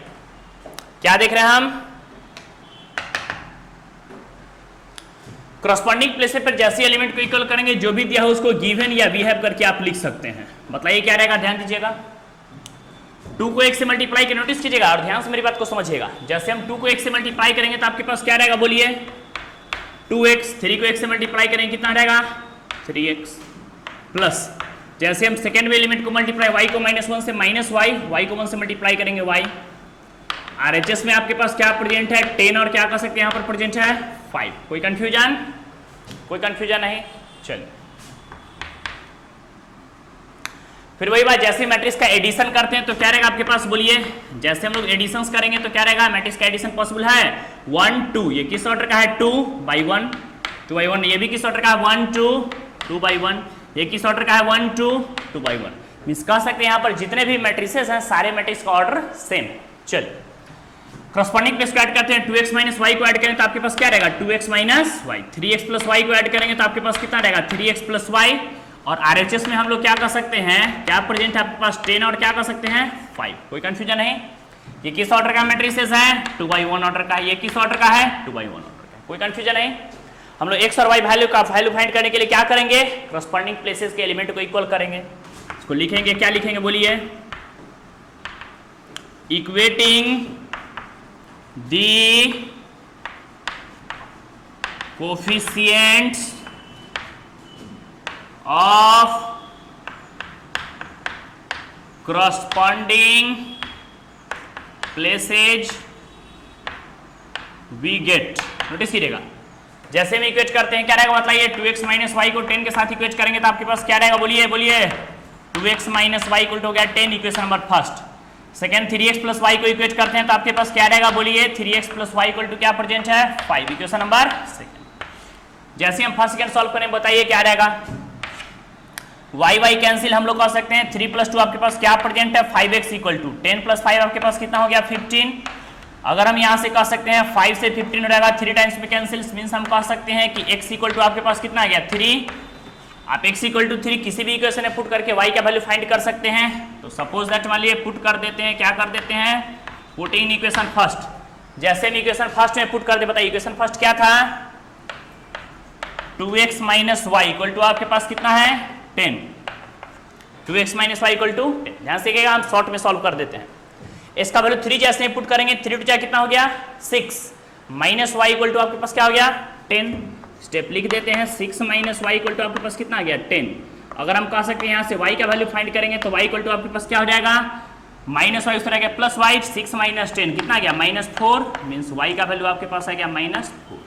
क्या देख रहे हैं हम, करस्पॉन्डिंग प्लेसेस पर जैसे एलिमेंट को इक्वल करेंगे, जो भी दिया हो उसको गिवन या वी हैव करके आप लिख सकते हैं। बताइए क्या रहेगा, ध्यान दीजिएगा। 2 को 1 से मल्टीप्लाई के, नोटिस कीजिएगा और ध्यान से मेरी बात को समझिएगा। जैसे हम 2 को 1 से मल्टीप्लाई करेंगे तो आपके पास क्या रहेगा, बोलिए 2x। 3 को 1 से मल्टीप्लाई करेंगे कितना रहेगा 3x, प्लस जैसे हम सेकेंड में एलिमेंट को मल्टीप्लाई y को -1 से -y, y को 1 से मल्टीप्लाई करेंगे y। RHS में आपके पास क्या प्रेजेंट है 10 और क्या कर सकते हैं यहाँ पर प्रेजेंट है 5। कोई कंफ्यूजन, कोई कंफ्यूजन नहीं। चलिए फिर वही बात, जैसे मैट्रिक्स का एडिशन करते हैं तो क्या रहेगा आपके पास, बोलिए जैसे हम लोग एडिशन करेंगे तो क्या रहेगा, मैट्रिक्स का एडिशन पॉसिबल है 1 2, ये किस ऑर्डर का है 2 by 1, 2 by 1, ये भी किस ऑर्डर का है 1 2, 2 by 1, ये किस ऑर्डर का है 1 2, 2 by 1। मींस कह सकते हैं यहाँ पर जितने भी मैट्रिसेस हैं सारे मैट्रिक्स का ऑर्डर सेम। चलिए करस्पॉन्डिंग प्लेस को ऐड करते हैं, 2x माइनस वाई को ऐड करें तो आपके पास क्या रहेगा 2x minus y. 3x plus y को ऐड करेंगे तो आपके पास कितना रहेगा 3x प्लस वाई। और RHS में हम लोग क्या कर सकते हैं, क्या प्रेजेंट है आपके पास 10 और क्या कर सकते हैं 5। कोई कंफ्यूजन नहीं। ये किस ऑर्डर का मैट्रिसेस है 2 by 1 ऑर्डर का, ये किस ऑर्डर का है 2 by 1 ऑर्डर का। कोई कंफ्यूजन नहीं। हम लोग x और y वैल्यू का वैल्यू फाइंड करने के लिए क्या करेंगे, करस्पॉन्डिंग प्लेसेस के एलिमेंट को इक्वल करेंगे। इसको लिखेंगे, क्या लिखेंगे बोलिए, equating the coefficients of corresponding places we get। Notice कीजिएगा, जैसे हम इक्वेट करते हैं क्या रहेगा बताइए, 2x माइनस वाई को 10 के साथ इक्वेट करेंगे तो आपके पास क्या रहेगा, बोलिए बोलिए 2x minus y equal to हो गया 10, equation number first. Second 3x plus y को इक्वेट करते हैं तो आपके पास क्या रहेगा, बोलिए 3x plus y equal to क्या प्रेजेंट है 5, इक्वेशन नंबर सेकेंड। जैसे हम फर्स्ट सेकेंड सॉल्व करें बताइए क्या रहेगा, y y कैंसिल हम लोग कर सकते हैं, 3 प्लस 2 आपके पास क्या प्रेजेंट है 5x इक्वल टू 10 प्लस 5 आपके पास कितना हो गया 15। अगर हम यहाँ से कह सकते हैं 5 से 15 हो जाएगा, 3 टाइम्स में कैंसिल, मीन्स हम कह सकते हैं कि x इक्वल टू आपके पास कितना आ गया 3। आप x इक्वल टू 3 किसी भी इक्वेशन में पुट करके y का वैल्यू फाइंड कर सकते हैं। तो सपोज दैट मान लीजिए पुट कर देते हैं, क्या कर देते हैं, पुट इन इक्वेशन फर्स्ट। जैसे हम इक्वेशन फर्स्ट में पुट कर दे, बताइए इक्वेशन फर्स्ट क्या था 2x minus y equal to आपके पास कितना है 10, 2x minus y equal to 10। ध्यान से हम शॉर्ट में सॉल्व कर देते हैं। इसका वैल्यू 3 जैसे पुट करेंगे, 3 टू कितना हो गया 6, माइनस वाई इक्वल टू आपके पास क्या हो गया 10। स्टेप लिख देते हैं, 6 माइनस वाई इक्वल टू आपके पास कितना आ गया 10। अगर हम कह सकते हैं यहाँ से y का वैल्यू फाइंड करेंगे तो y इक्वल टू आपके पास क्या हो जाएगा माइनस वाई, उस तरह प्लस वाई, 6 माइनस 10 कितना आ गया -4, मीन्स y का वैल्यू आपके पास आ गया -4,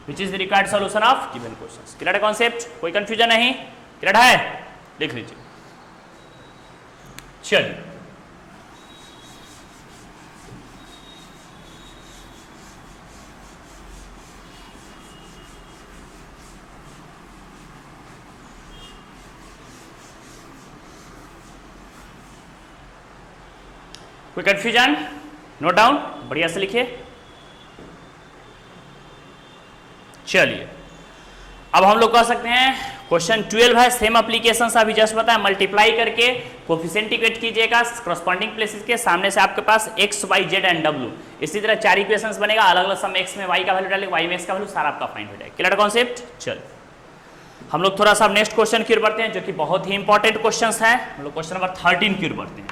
which is the required solution of given questions. Clear है कॉन्सेप्ट, कोई कंफ्यूजन नहीं, क्लियर है, लिख लीजिए। चलिए कोई कंफ्यूजन, नोट डाउन, बढ़िया से लिखिए। चलिए अब हम लोग कह सकते हैं क्वेश्चन 12 है, सेम एप्लीकेशन अभी जस्ट बताया, मल्टीप्लाई करके कोफिशिएंट इक्वेट कीजिएगा करस्पॉन्डिंग प्लेसेस के, सामने से आपके पास x y z and w, इसी तरह 4 इक्वेशंस बनेगा, अलग अलग सम x में y का वैल्यू डालेंगे, y में x का वैल्यू, सारा आपका फाइंड हो जाएगा। Clear concept. चल हम लोग थोड़ा सा नेक्स्ट क्वेश्चन की ओर बढ़ते हैं, जो कि बहुत ही इंपॉर्टेंट क्वेश्चन है। हम लोग क्वेश्चन नंबर 13 की ओर बढ़ते हैं।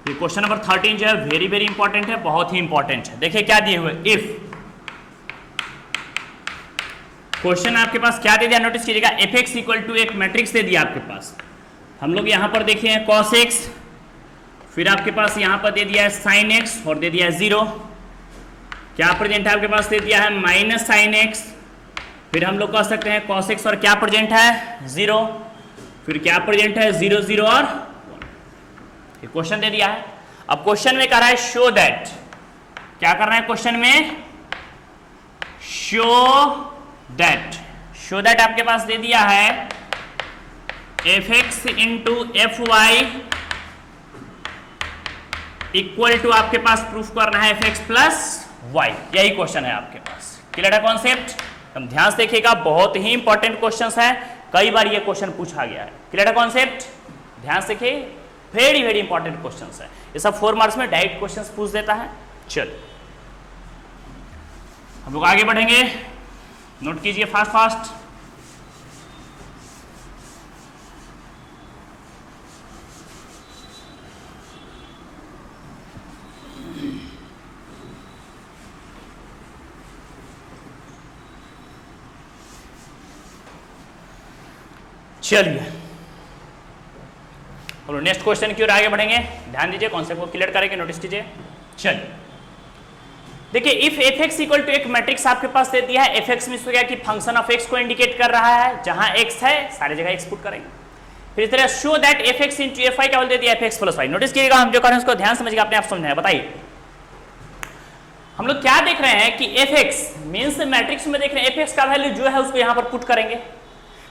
ये क्वेश्चन नंबर 13 जो है वेरी वेरी इंपॉर्टेंट है, बहुत ही इंपॉर्टेंट है। देखिए क्या दिए हुए, इफ क्वेश्चन आपके पास क्या दे दिया, नोटिस कीजिएगा, एफ एक्स इक्वल टू एक मैट्रिक्स दे दिया आपके पास। हम लोग यहां पर देखिए हैं कॉस एक्स, फिर आपके पास यहां पर दे दिया है साइन एक्स और दे दिया है 0। क्या प्रेजेंट है आपके पास, दे दिया है माइनस साइन एक्स, फिर हम लोग कह सकते हैं कॉस एक्स और क्या प्रेजेंट है 0, फिर क्या प्रेजेंट है 0 0 और 1। क्वेश्चन दे दिया है। अब क्वेश्चन में कह रहा है शो दैट, क्या कर रहा है क्वेश्चन में, शो दैट आपके पास दे दिया है F x into F y equal to आपके पास प्रूफ करना है एफ एक्स प्लस वाई। यही क्वेश्चन है आपके पास। क्लियर है कॉन्सेप्ट? हम ध्यान से देखिएगा, बहुत ही इंपॉर्टेंट क्वेश्चन है, कई बार ये क्वेश्चन पूछा गया है। क्लियर है कॉन्सेप्ट? ध्यान से देखिए, वेरी वेरी इंपॉर्टेंट क्वेश्चन है। ये सब 4 मार्क्स में डायरेक्ट क्वेश्चन पूछ देता है। चलिए हम लोग आगे बढ़ेंगे, नोट कीजिए फास्ट फास्ट। चलिए और नेक्स्ट क्वेश्चन की ओर आगे बढ़ेंगे। ध्यान दीजिए, कॉन्सेप्ट को क्लियर करेंगे, नोटिस कीजिए। चलिए देखिए, if F x equal to एक मैट्रिक्स आपके पास दे दिया है, एफ एक्स मींस हो गया कि फंक्शन ऑफ एक्स को इंडिकेट कर रहा है, जहां एक्स है सारी जगह एक्स पुट करेंगे। फिर इस तरह show that F x into F I क्या बोल दे दिया, F x plus y. Notice कीजिएगा, हम जो कर रहे हैं उसको ध्यान समझिएगा, अपने आप समझना है। बताइए हम लोग क्या देख रहे हैं कि एफ एक्स मीन्स मैट्रिक्स में देख रहे हैं एफ एक्स का वैल्यू जो है उसको यहां पर पुट करेंगे,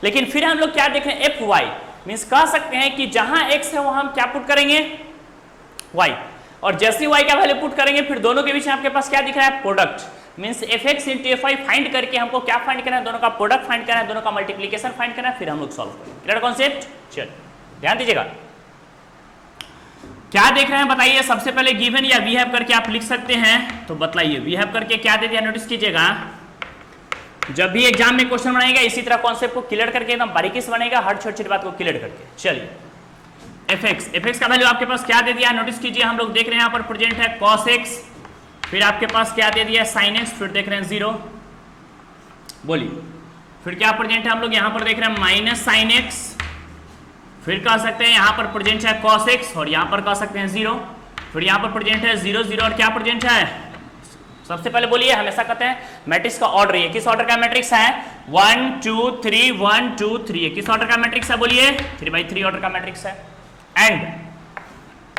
लेकिन फिर हम लोग क्या देख रहे हैं, एफ वाई मीन्स कह सकते हैं कि जहां एक्स है वहां हम क्या पुट करेंगे, वाई, और जैसे वाई का वैल्यू पुट करेंगे फिर दोनों के बीच में आपके पास क्या दिख रहा है, product means F x into F I find करके हमको क्या फाइंड करना है, दोनों का प्रोडक्ट फाइंड करना है, दोनों का मल्टीप्लीकेशन फाइंड करना है, फिर हम लोग सॉल्व करेंगे। Clear concept? चलिए ध्यान दीजिएगा, क्या देख रहे हैं बताइए। सबसे पहले गिवन या वी हैव करके आप लिख सकते हैं, तो बतलाइए वी हैव करके क्या दे दिया, नोटिस कीजिएगा। जब भी एग्जाम में क्वेश्चन बनाएगा इसी तरह कॉन्सेप्ट को क्लियर करके एकदम बारीकी से बनेगा, हर छोटी छोटी बात को क्लियर करके। चलिए एफ एक्स का वैल्यू आपके पास क्या दे दिया, नोटिस कीजिए, हम लोग देख रहे हैं यहाँ पर प्रेजेंट है कॉस एक्स, फिर आपके पास क्या दे दिया साइन एक्स, फिर देख रहे हैं 0, बोलिए फिर क्या प्रेजेंट है, हम लोग यहाँ पर देख रहे हैं माइनस साइन एक्स, फिर कह सकते हैं यहाँ पर प्रेजेंट है कॉस एक्स और यहाँ पर कह सकते हैं 0, फिर यहाँ पर प्रेजेंट है 0 0 और क्या प्रेजेंट है, सबसे पहले बोलिए, हमेशा कहते हैं मैट्रिक्स का ऑर्डर, ये किस ऑर्डर का मैट्रिक्स है, 1 2 3 1 2 3, किस ऑर्डर का मैट्रिक्स है, बोलिए 3/3 ऑर्डर का मैट्रिक्स है। एंड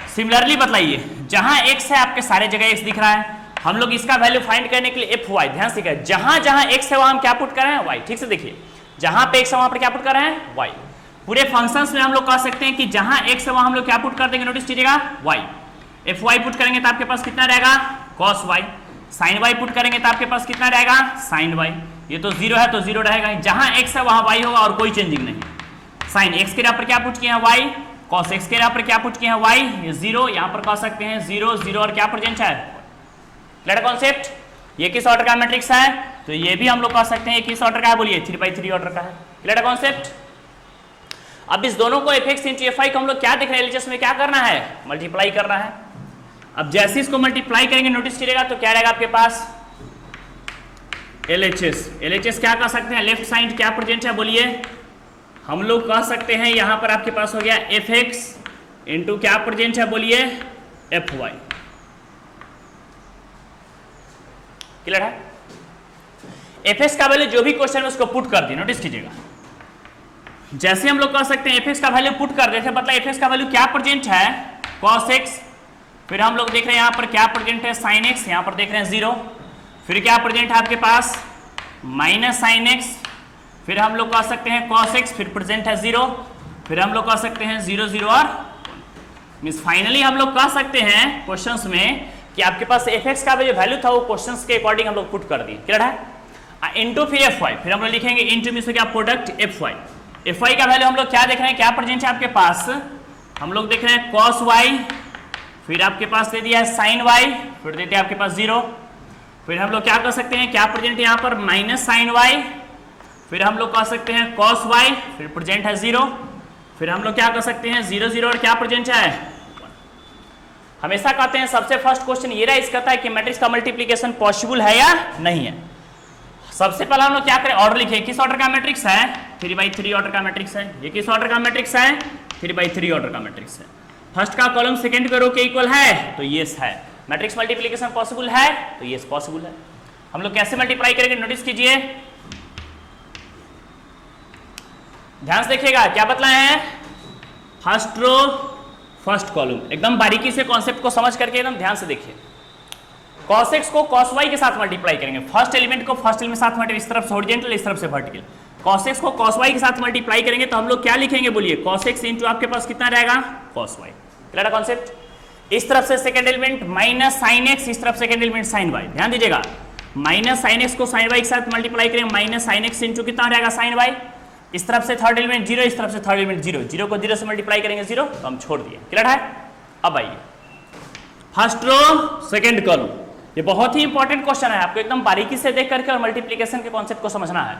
सिमिलरली बतलाइए, जहां x है आपके सारे जगह x दिख रहा है, हम लोग इसका वैल्यू फाइंड करने के लिए एफ वाई, ध्यान से करें, जहां जहां x है वहां हम क्या पुट कर रहे हैं, y। ठीक से देखिए, जहां पे x है वहां पर क्या पुट कर रहे हैं, y। पूरे फंक्शंस में हम लोग कह सकते हैं कि जहां x है वहां हम लोग क्या पुट कर देंगे, नोटिस कीजिएगा y। एफ वाई पुट करेंगे तो आपके पास कितना रहेगा, cos y। Sine y put करेंगे तो आपके पास कितना रहेगा, साइन y। ये तो 0 है तो 0 रहेगा, जहां x है वहां y होगा और कोई चेंजिंग नहीं। साइन x के जगह पर क्या पुट किए हैं, y, cos x के जगह पर क्या पुट किए हैं, y, ये 0, यहां पर कह सकते हैं 0 0 और क्या प्रेजेंट है। Clear concept? ये किस ऑर्डर का मैट्रिक्स है, तो ये भी हम लोग कह सकते हैं किस ऑर्डर का है, बोलिए 3/3 ऑर्डर का है। Clear concept? अब इस दोनों को एफ एक्स इंटू एफ आई को हम लोग क्या देख रहे हैं, एलएचएस में क्या करना है, मल्टीप्लाई करना है। अब जैसे इसको मल्टीप्लाई करेंगे, नोटिस करिएगा, तो क्या रहेगा आपके पास, एलएचएस क्या कह सकते हैं, लेफ्ट साइड क्या प्रेजेंट है, बोलिए हम लोग कह सकते हैं यहां पर आपके पास हो गया एफ एक्स इंटू क्या प्रेजेंट है, बोलिए एफ वाई। क्लियर है? एफ एक्स का वैल्यू जो भी क्वेश्चन में उसको पुट कर दिए, नोटिस कीजिएगा, जैसे हम लोग कह सकते हैं एफ एक्स का वैल्यू पुट कर देते हैं, मतलब एफ एक्स का वैल्यू क्या प्रेजेंट है, कॉस एक्स, फिर हम लोग देख रहे हैं यहाँ पर क्या प्रेजेंट है, साइन एक्स, यहाँ पर देख रहे हैं 0, फिर क्या प्रेजेंट है आपके पास, माइनस साइन एक्स, फिर हम लोग कह सकते हैं cos x, फिर प्रेजेंट है 0, फिर हम लोग कह सकते हैं 0 0 और मींस फाइनली हम लोग कह सकते हैं क्वेश्चंस में कि आपके पास एफ एक्स का जो वैल्यू था वो क्वेश्चंस के अकॉर्डिंग हम लोग पुट कर दिए। क्लियर है? इंटू फिर एफ वाई, फिर हम लोग लिखेंगे इंटू मींस क्या, product F y. F y का वैल्यू हम लोग क्या देख रहे हैं, क्या प्रेजेंट है आपके पास, हम लोग देख रहे हैं cos y, फिर आपके पास दे दिया है साइन y, फिर देते हैं आपके पास 0, फिर हम लोग क्या कर सकते हैं, क्या प्रेजेंट है यहाँ पर माइनस साइन y, फिर हम लोग कह सकते हैं cos y, फिर प्रेजेंट है 0, फिर हम लोग क्या कर सकते हैं 0 0 और क्या प्रेजेंट है। हमेशा कहते हैं सबसे फर्स्ट क्वेश्चन ये रहा, इसका था कि मैट्रिक्स का मल्टीप्लीकेशन पॉसिबल है या नहीं है। सबसे पहले हम लोग क्या करें, ऑर्डर लिखे, किस ऑर्डर का मैट्रिक्स है, 3/3 ऑर्डर का मैट्रिक्स है। ये किस ऑर्डर का मैट्रिक्स है, 3/3 ऑर्डर का मैट्रिक्स है। फर्स्ट का कॉलम सेकंड के रो के इक्वल है तो यस है। मैट्रिक्स मल्टीप्लीकेशन पॉसिबल है तो यस पॉसिबल है। हम लोग कैसे मल्टीप्लाई करेंगे नोटिस कीजिए, ध्यान से देखिएगा क्या बतलाए हैं, फर्स्ट रो फर्स्ट कॉलम, एकदम बारीकी से कॉन्सेप्ट को समझ करके एकदम ध्यान से देखिए। cos x को cos y के साथ मल्टीप्लाई करेंगे, फर्स्ट एलिमेंट को फर्स्ट एलिमेंट के साथ मल्टीप्लाई, इस तरफ से हॉरिजॉन्टल इस तरफ से वर्टिकल। cos x को cos y के साथ मल्टीप्लाई करेंगे तो हम लोग क्या लिखेंगे बोलिए, cos x इंटू आपके पास कितना रहेगा cos y। क्लियर है कॉन्सेप्ट। इस तरफ से second element minus sin x, इस तरफ सेकंड एलिमेंट sin y। ध्यान दीजिएगा, माइनस sin x को sin y के साथ मल्टीप्लाई करेंगे, माइनस sin x इंटू कितना रहेगा sin y। इस तरफ से थर्ड एलिमेंट 0, इस तरफ से थर्ड एलिमेंट 0, 0 को 0 से मल्टीप्लाई करेंगे 0, तो हम छोड़ दिए। क्लियर है। अब आइए फर्स्ट रो सेकंड कॉलम, ये बहुत ही इंपॉर्टेंट क्वेश्चन है, आपको एकदम बारीकी से देख करके और मल्टीप्लिकेशन के कॉन्सेप्ट को समझना है।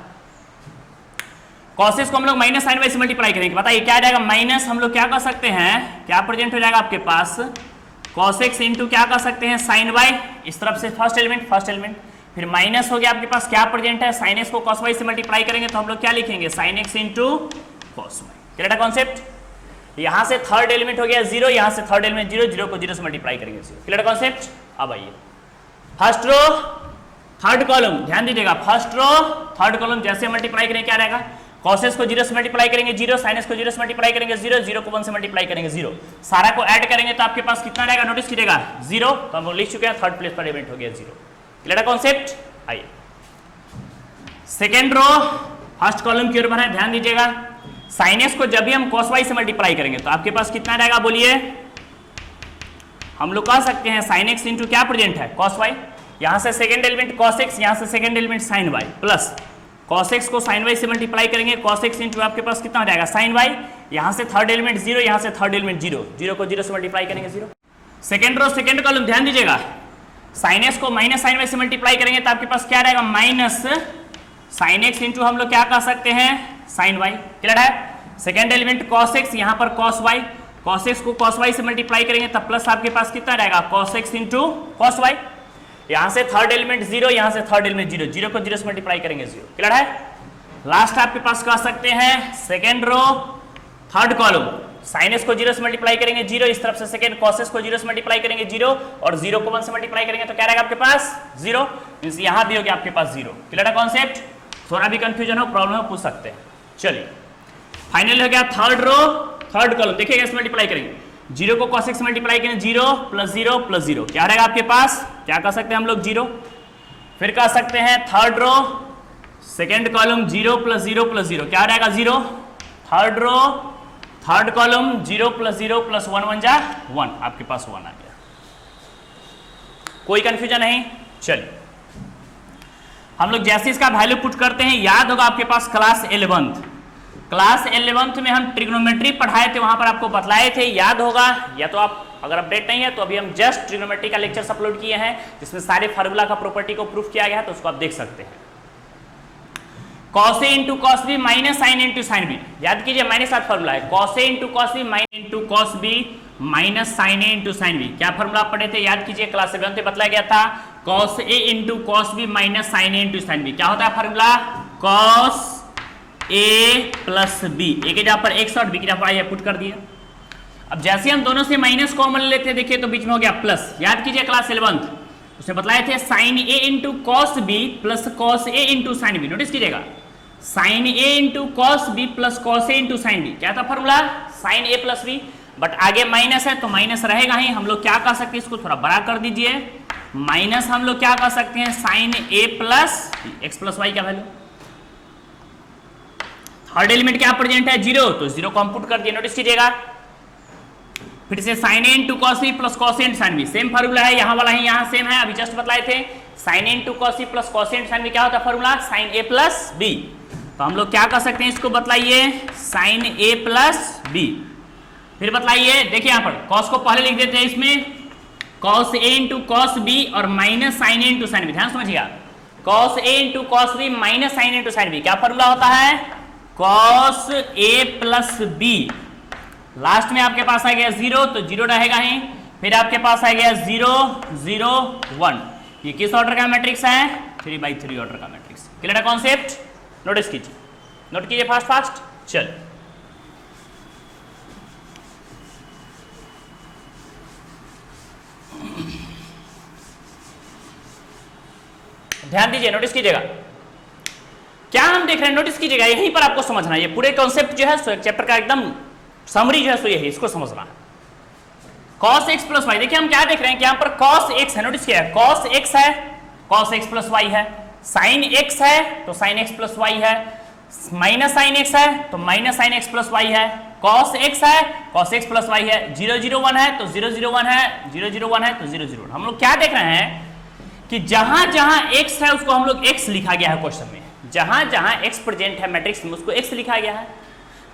cos x को हम लोग माइनस sin y से मल्टीप्लाई करेंगे, बताइए क्या जाएगा, माइनस हम लोग क्या कर सकते हैं, क्या प्रेजेंट हो जाएगा आपके पास, cos x इंटू क्या कर सकते हैं sin y, इस तरफ से फर्स्ट एलिमेंट, फिर माइनस हो गया आपके पास क्या प्रेजेंट है, sin x को cos y से मल्टीप्लाई करेंगे तो हम लोग क्या लिखेंगे, sin x into cos y। Clear है कॉन्सेप्ट। यहां से थर्ड एलिमेंट हो गया 0, यहां से थर्ड एलिमेंट 0, 0 को 0 से मल्टीप्लाई करेंगे 0। क्लियर है कॉन्सेप्ट। अब आइए फर्स्ट रो थर्ड कॉलम, ध्यान दीजिएगा, फर्स्ट रो थर्ड कॉलम जैसे मल्टीप्लाई करेंगे क्या रहेगा, cos x को 0 से मल्टीप्लाई करेंगे 0, sin x को 0 से मल्टीप्लाई करेंगे 0, 0 को 1 से मल्टीप्लाई करेंगे 0, सारा को ऐड करेंगे तो आपके पास कितना रहेगा, नोटिस कीजिएगा 0, तो हम लिख चुके हैं थर्ड प्लेस पर एलिमेंट हो गया 0। क्लियर है कॉन्सेप्ट। आइए सेकेंड रो फर्स्ट कॉलम की ओर बढ़े, ध्यान दीजिएगा, sin x को जब भी हम cos y से मल्टीप्लाई करेंगे तो आपके पास कितना रहेगा बोलिए, हम लोग कह सकते हैं sin x इंटू क्या प्रेजेंट है cos y, यहां से सेकंड एलिमेंट cos x, यहां से second element sin y, plus cos x को sin y से मल्टीप्लाई करेंगे, cos x इंटू आपके पास कितना हो जाएगा sin y, यहां से थर्ड एलिमेंट 0, यहां से थर्ड एलिमेंट 0, 0 को 0 से मल्टीप्लाई करेंगे 0। सेकंड रो सेकंड कॉलम, ध्यान दीजिएगा, sin x को माइनस sin y से मल्टीप्लाई करेंगे तो आपके पास क्या रहेगा, माइनस sin x इंटू हम लोग क्या कह सकते हैं sin y। क्लियर है। सेकंड एलिमेंट cos x, यहां पर cos y, cos x को cos y से मल्टीप्लाई करेंगे तब प्लस आपके पास कितना रहेगा cos x into cos y, यहां से थर्ड एलिमेंट 0, यहां से थर्ड एलिमेंट 0, 0 को 0 से मल्टीप्लाई करेंगे 0। क्लियर है। लास्ट आपके पास कह सकते हैं second row third column, sin x को 0 से मल्टीप्लाई करेंगे 0, इस तरफ से सेकंड cos x को 0 से मल्टीप्लाई करेंगे 0, और 0 को 1 से मल्टीप्लाई करेंगे तो क्या रहेगा आपके पास 0, मींस यहां भी हो गया आपके पास 0। क्लियर है कॉन्सेप्ट। थोड़ा भी कंफ्यूजन हो, प्रॉब्लम हो, पूछ सकते हैं। चलिए फाइनल हो गया थर्ड रो थर्ड कॉलम, देखिएगा इसमें मल्टीप्लाई करेंगे, 0 को cos x से मल्टीप्लाई करेंगे 0 प्लस 0 प्लस 0, क्या रहेगा आपके पास, क्या कह सकते हैं हम लोग 0। फिर कह सकते हैं third row second column 0 plus 0 plus 0, क्या रहेगा 0। Third row third column 0 plus 0 plus 1 1 जा 1, आपके पास 1 आ गया। कोई कंफ्यूजन नहीं। चलिए हम लोग जैसे इसका वैल्यू पुट करते हैं, याद होगा आपके पास क्लास 11th में हम ट्रिग्नोमेट्री पढ़ाए थे, वहां पर आपको बतलाए थे, याद होगा, या तो आप अगर अपडेट नहीं है तो अभी हम जस्ट ट्रिग्नोमेट्री का लेक्चर्स अपलोड किए हैं जिसमें सारे फार्मूला का प्रॉपर्टी को प्रूफ किया गया है, तो उसको आप देख सकते हैं। cos a into cos b minus sin a into sin b, याद कीजिए माइनस का फार्मूला है, cos a into cos b minus into cos b minus sin a into sin b। क्या फार्मूला आप पढ़े थे, याद कीजिए क्लास 11 में बतलाया गया था, cos a into cos b minus sin a into sin b। क्या होता है formula, cos a plus b, ए की जगह पर x और b की जगह पर पुट कर दिया। अब जैसे हम दोनों से माइनस कॉमन लेते हैं, देखिए तो बीच में हो गया प्लस, याद कीजिए क्लास 11 उसमें बतलाए थे sin a into cos b plus cos a into sin b। Notice कीजिएगा, sin a into cos b plus cos a into sin b, क्या था formula, sin a plus b, but आगे minus है तो minus रहेगा ही, हम लोग क्या कर सकते हैं, इसको थोड़ा बड़ा कर दीजिए, माइनस हम लोग क्या कर सकते हैं sin a plus x plus y का वैल्यू। थर्ड एलिमेंट क्या प्रेजेंट है 0, तो 0 को हम पुट कर दिए। नोटिस कीजिएगा, फिर से sin a into cos b plus cos a into sin b, same formula है, यहाँ वाला ही यहाँ सेम है, अभी जस्ट बतलाए थे, sin a into cos b plus cos a into sin b, क्या होता है formula, sin a plus b। तो हम लोग क्या कर सकते हैं, इसको बतलाइए sin a प्लस b। फिर बतलाइए, देखिए यहाँ पर cos को पहले लिख देते हैं, इसमें cos a into cos b और minus sin a into sin b, ध्यान समझिएगा, cos a into cos b minus sin a into sin b, क्या फॉर्मूला होता है, cos a plus b, last में आपके पास आ गया 0, तो 0 रहेगा ही, फिर आपके पास आ गया 0 0 1, ये किस ऑर्डर का मैट्रिक्स है? 3x3 ऑर्डर का मैट्रिक्स। क्लियर है कॉन्सेप्ट? नोटिस कीजिए, नोट कीजिए फास्ट फास्ट। चल ध्यान दीजिए, नोटिस कीजिएगा क्या हम देख रहे हैं, नोटिस कीजिएगा, यहीं पर आपको समझना है। ये पूरे कॉन्सेप्ट जो है चैप्टर का एकदम समरी जो है सो यही, इसको समझना है। cos x प्लस वाई, देखिए हम क्या देख रहे हैं कि यहाँ पर cos x है, नोटिस किया है cos x है, cos x प्लस वाई है, sin x है तो sin x प्लस वाई है, माइनस sin x है तो minus sin x plus y है, cos x है cos x प्लस वाई है, 0 0 1 है तो 0 0 1 है, 0 0 1 है तो 0 0 1। हम लोग क्या देख रहे हैं कि जहां जहां x है उसको हम लोग x लिखा गया है क्वेश्चन में, जहां जहां x प्रेजेंट है मैट्रिक्स में उसको x लिखा गया है,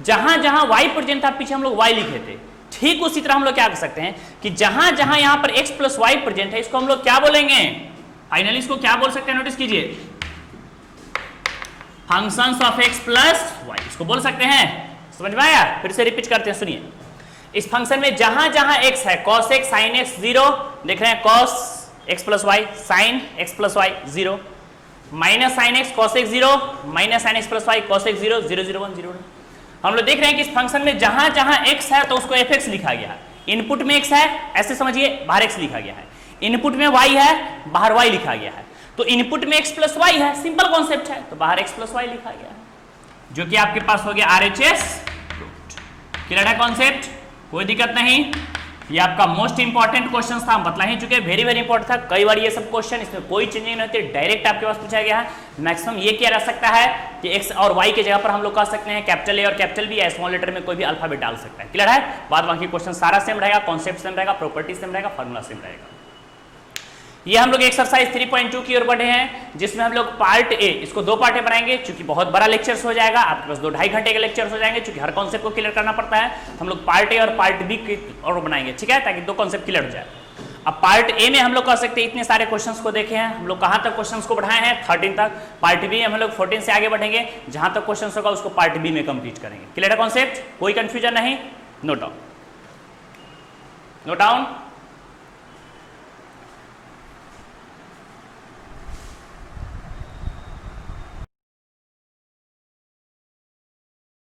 जहां जहां y प्रेजेंट था पीछे हम लोग y लिखे थे। ठीक उसी तरह हम लोग क्या कर सकते हैं कि जहां जहां यहां पर x प्लस वाई प्रेजेंट है इसको हम लोग क्या बोलेंगे, फाइनली इसको क्या बोल सकते हैं, नोटिस कीजिए functions of x plus y, इसको बोल सकते हैं। समझ में आया? फिर से रिपीट करते हैं, सुनिए। इस फंक्शन में जहां जहां x है cos x sin x 0, देख रहे हैं cos x plus y sin x plus y 0, minus sin x cos x 0, minus sin x plus y cos x 0, 0 0 1 0 1। हम लोग देख रहे हैं कि इस फंक्शन में जहां जहां x है तो उसको fx लिखा गया है, इनपुट में x है ऐसे समझिए, बाहर x लिखा गया है, इनपुट में y है बाहर y लिखा गया है, तो इनपुट में x प्लस वाई है, सिंपल कॉन्सेप्ट है, तो बाहर x प्लस वाई लिखा गया है, जो कि आपके पास हो गया RHS। क्लियर है कॉन्सेप्ट? कोई दिक्कत नहीं। ये आपका मोस्ट इंपॉर्टेंट क्वेश्चन था, हम बतला ही चुके, वेरी वेरी इंपॉर्टेंट था। कई बार ये सब क्वेश्चन, इसमें कोई चेंजिंग नहीं होती, डायरेक्ट आपके पास पूछा गया है। मैक्सिमम ये क्या रह सकता है कि x और y की जगह पर हम लोग कह सकते हैं कैपिटल A और कैपिटल B, स्मॉल लेटर में कोई भी अल्फाबेट डाल सकता है। क्लियर है? बाद बाकी क्वेश्चन सारा सेम रहेगा, कॉन्सेप्ट सेम रहेगा, प्रॉपर्टी सेम रहेगा, फॉर्मूला सेम रहेगा। ये हम लोग एक्सरसाइज 3.2 की ओर बढ़े हैं, जिसमें हम लोग पार्ट ए, इसको दो पार्टें बनाएंगे, क्योंकि बहुत बड़ा लेक्चर्स हो जाएगा, आपके पास 2-2.5 घंटे के लेक्चर्स हो जाएंगे, क्योंकि हर कॉन्सेप्ट को क्लियर करना पड़ता है। हम लोग पार्ट ए और पार्ट बी की और बनाएंगे, ठीक है, ताकि दो कॉन्सेप्ट क्लियर हो जाए। अब पार्ट ए में हम लोग कह सकते हैं इतने सारे क्वेश्चंस को देखे हैं हम लोग, कहाँ तक क्वेश्चंस को बढ़ाए हैं 13 तक। पार्ट बी में हम लोग 14 से आगे बढ़ेंगे, जहां तक क्वेश्चंस होगा उसको पार्ट बी में कंप्लीट करेंगे। क्लियर है कॉन्सेप्ट? कोई कंफ्यूजन नहीं? Note down, note down.